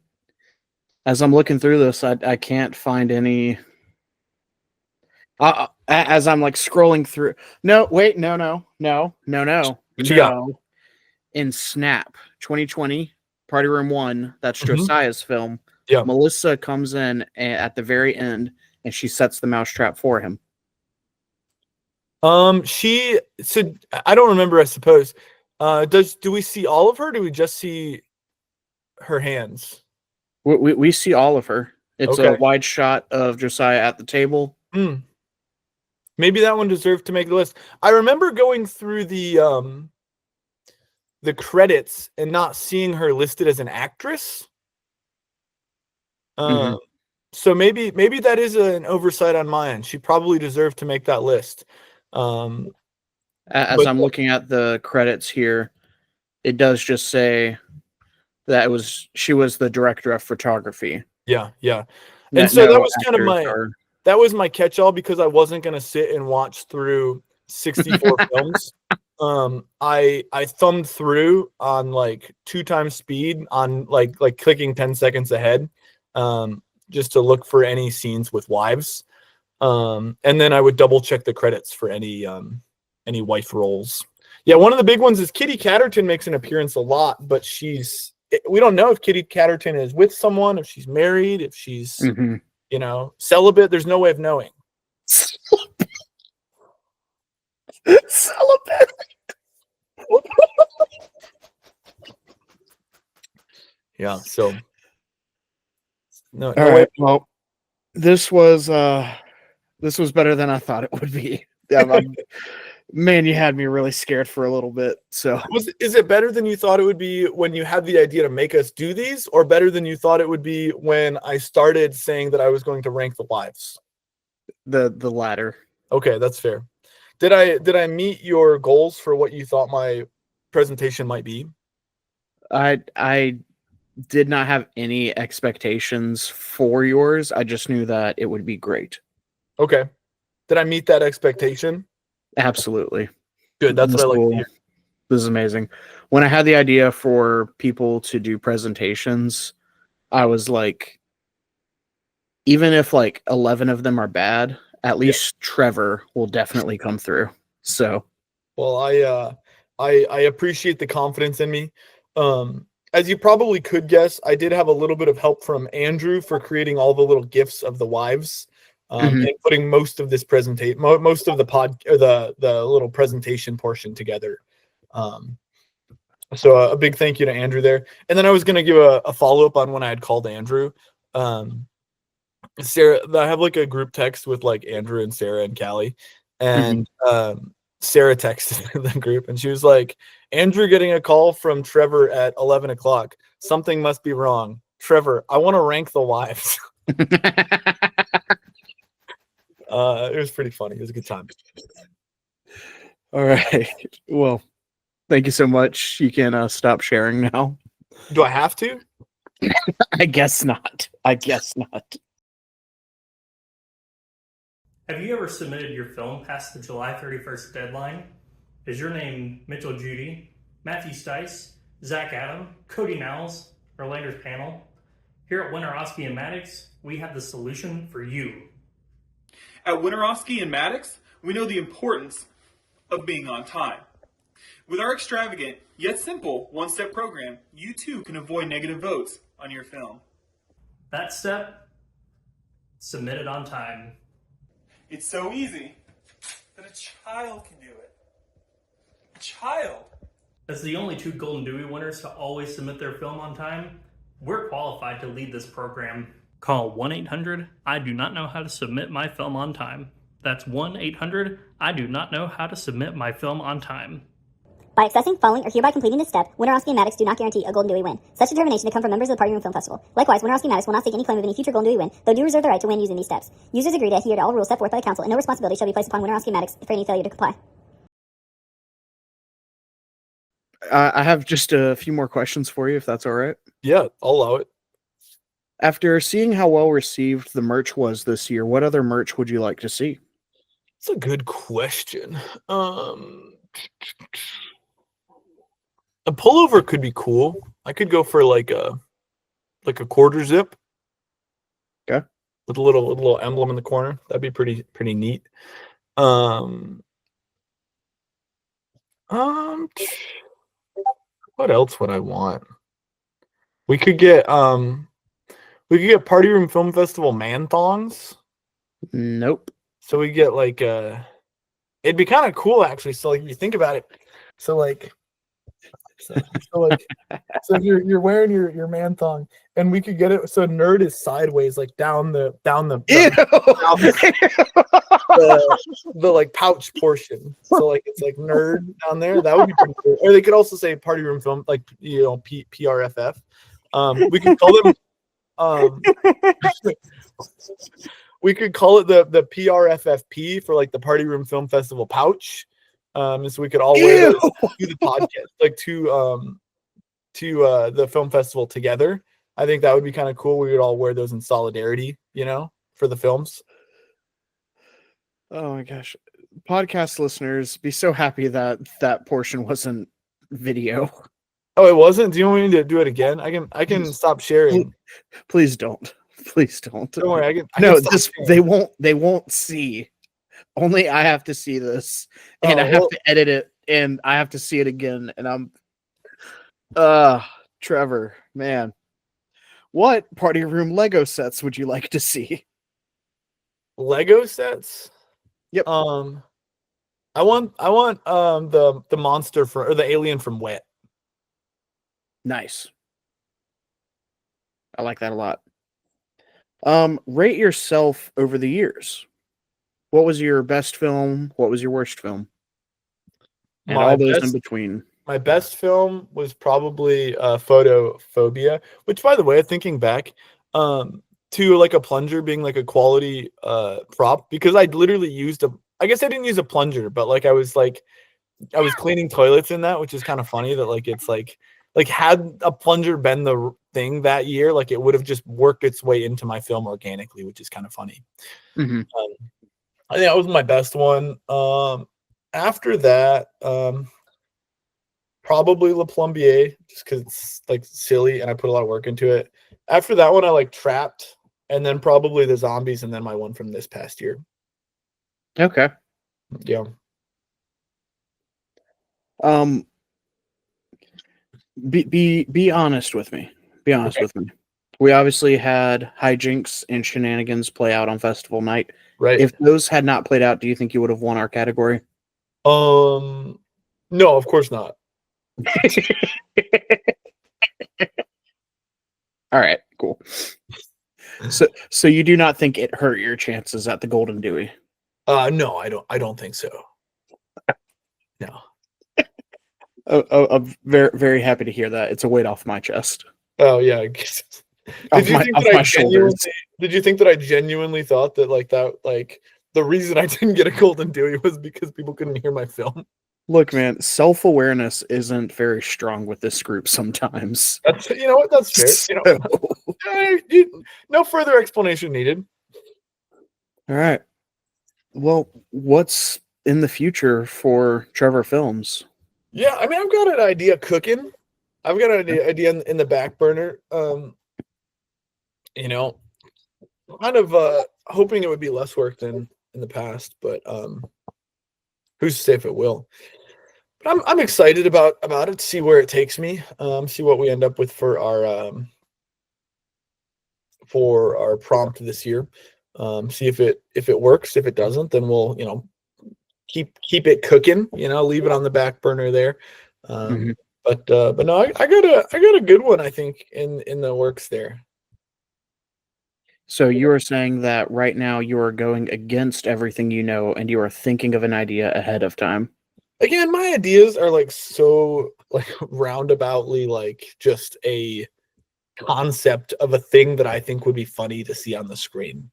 as I'm looking through this, I can't find any. As I'm like scrolling through. No, wait, no. What you got? In Snap 2020, Party Room 1, that's Josiah's film. Yeah. Melissa comes in at the very end and she sets the mousetrap for him. She said, I don't remember, I suppose. Do we see all of her? Or do we just see her hands? We see all of her. It's okay. a wide shot of Josiah at the table. Maybe that one deserved to make the list. I remember going through the credits and not seeing her listed as an actress. Mhm. So maybe that is an oversight on my end. She probably deserved to make that list. As But I'm looking at the credits here, it does just say that she was the director of photography. yeah. And so No that was kind of actors that was my catch-all because I wasn't gonna sit and watch through 64 films. I thumbed through on like 2x speed on like clicking 10 seconds ahead, just to look for any scenes with wives. And then I would double check the credits for any wife roles. Yeah, one of the big ones is Kitty Catterton makes an appearance a lot, but we don't know if Kitty Catterton is with someone, if she's married, if she's Mhm. celibate. There's no way of knowing. Celibate. Yeah, so no All way. right. Well, this was better than I thought it would be. Man, you had me really scared for a little bit. So Is it better than you thought it would be when you had the idea to make us do these, or better than you thought it would be when I started saying that I was going to rank the wives? the latter. Okay, that's fair. Did I meet your goals for what you thought my presentation might be? I did not have any expectations for yours. I just knew that it would be great. Okay. Did I meet that expectation? Absolutely. Good. That's what I like to hear. This is amazing. When I had the idea for people to do presentations, I was like, even if like 11 of them are bad, at least Trevor will definitely come through. So, well, I appreciate the confidence in me. As you probably could guess, I did have a little bit of help from Andrew for creating all the little gifs of the wives, and putting most of this presentation, most of the or the little presentation portion together. So a big thank you to Andrew there. And then I was going to give a follow-up on when I had called Andrew. Sarah, I have like a group text with like Andrew and Sarah and Callie, and Sarah texted the group and she was like, Andrew getting a call from Trevor at 11 o'clock. Something must be wrong. Trevor, I want to rank the wives. It was pretty funny. It was a good time. All right. Well, thank you so much. You can stop sharing now. Do I have to? I guess not. Have you ever submitted your film past the July 31st deadline? Is your name Mitchell Judy, Matthew Stice, Zach Adam, Cody Nowles, or Landers Panel? Here at Winterowski and Maddox, we have the solution for you. At Winterowski and Maddox, we know the importance of being on time. With our extravagant, yet simple, one-step program, you too can avoid negative votes on your film. That step, submit it on time. It's so easy that a child can do it. A child. As the only 2 Golden Dewey winners to always submit their film on time, we're qualified to lead this program. Call 1-800-I-DO-NOT-KNOW-HOW-TO-SUBMIT-MY-FILM-ON-TIME. That's 1-800-I-DO-NOT-KNOW-HOW-TO-SUBMIT-MY-FILM-ON-TIME. By accessing, following, or hereby completing this step, Winterowski and Maddox do not guarantee a Golden Dewey win. Such determination to come from members of the Party Room Film Festival. Likewise, Winterowski and Maddox will not stake any claim of any future Golden Dewey win, though do reserve the right to win using these steps. Users agree to adhere to all rules set forth by the Council, and no responsibility shall be placed upon Winterowski and Maddox for any failure to comply. I have just a few more questions for you, if that's all right. Yeah, I'll allow it. After seeing how well received the merch was this year, what other merch would you like to see? It's a good question. A pullover could be cool. I could go for like a quarter zip. Okay. With a little emblem in the corner. That'd be pretty neat. What else would I want? We could get Party Room Film Festival man thongs. Nope. So we get like it'd be kind of cool actually. So like if you think about it, so if you're wearing your man thong and we could get it so nerd is sideways, like down the Ew! the like pouch portion. So like it's like nerd down there. That would be pretty cool. Or they could also say party room film, like PRFF. We could call them we could call it the PRFFP for like the Party Room Film Festival pouch. So we could all wear those to the podcast, like to the film festival together. I think that would be kind of cool. We would all wear those in solidarity, for the films. Oh my gosh. Podcast listeners, be so happy that that portion wasn't video. Oh, it wasn't? Do you want me to do it again? I can stop sharing. Please don't. Please don't. Don't worry. I can this sharing. they won't see. Only I have to see this, and I have to edit it, and I have to see it again, and I'm Trevor, man. What party room Lego sets would you like to see? Lego sets? Yep. I want the monster or the alien from Wet. Nice. I like that a lot. Rate yourself over the years. What was your best film? What was your worst film? And all those in between. My best film was probably Photophobia, which, by the way, thinking back, to like a plunger being like a quality prop, because I literally used I guess I didn't use a plunger, but like I was cleaning toilets in that, which is kind of funny that like it's like had a plunger been the thing that year, like it would have just worked its way into my film organically, which is kind of funny. Mm-hmm. I think that was my best one. After that, probably Le Plombier, just because it's like silly and I put a lot of work into it. After that one, I like Trapped, and then probably The Zombies, and then my one from this past year. Okay. Yeah. Be honest with me. Be honest with me. We obviously had hijinks and shenanigans play out on festival night. Right. If those had not played out, do you think you would have won our category? No, of course not. All right, cool. So you do not think it hurt your chances at the Golden Dewey? No, I don't think so. No. I'm very, very happy to hear that. It's a weight off my chest. Oh yeah. Did you think that I genuinely thought that like the reason I didn't get a Golden Dewey was because people couldn't hear my film? Look, man, self-awareness isn't very strong with this group sometimes. You know what? That's fair. No further explanation needed. All right. Well, what's in the future for Trevor Films? Yeah, I mean, I've got an idea cooking. I've got an idea in the back burner. Kind of hoping it would be less work than in the past, but who's to say if it will? But I'm excited about it. See where it takes me. See what we end up with for our prompt this year. See if it works. If it doesn't, then we'll keep it cooking. Leave it on the back burner there. But no, I got a good one, I think, in the works there. So you are saying that right now you are going against everything you know, and you are thinking of an idea ahead of time. Again, my ideas are like so like roundaboutly like just a concept of a thing that I think would be funny to see on the screen.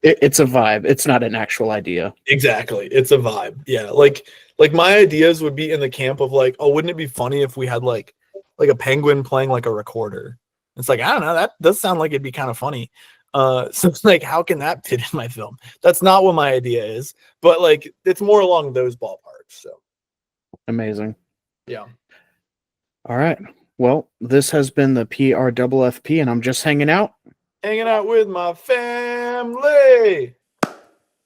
It's a vibe. It's not an actual idea. Exactly. It's a vibe. Yeah. Like my ideas would be in the camp of like, oh, wouldn't it be funny if we had like a penguin playing like a recorder? It's like, I don't know, that does sound like it'd be kind of funny. So it's like, how can that fit in my film? That's not what my idea is, but like it's more along those ballparks. So amazing. Yeah. All right. Well, this has been the PRFFP, and I'm just hanging out with my family.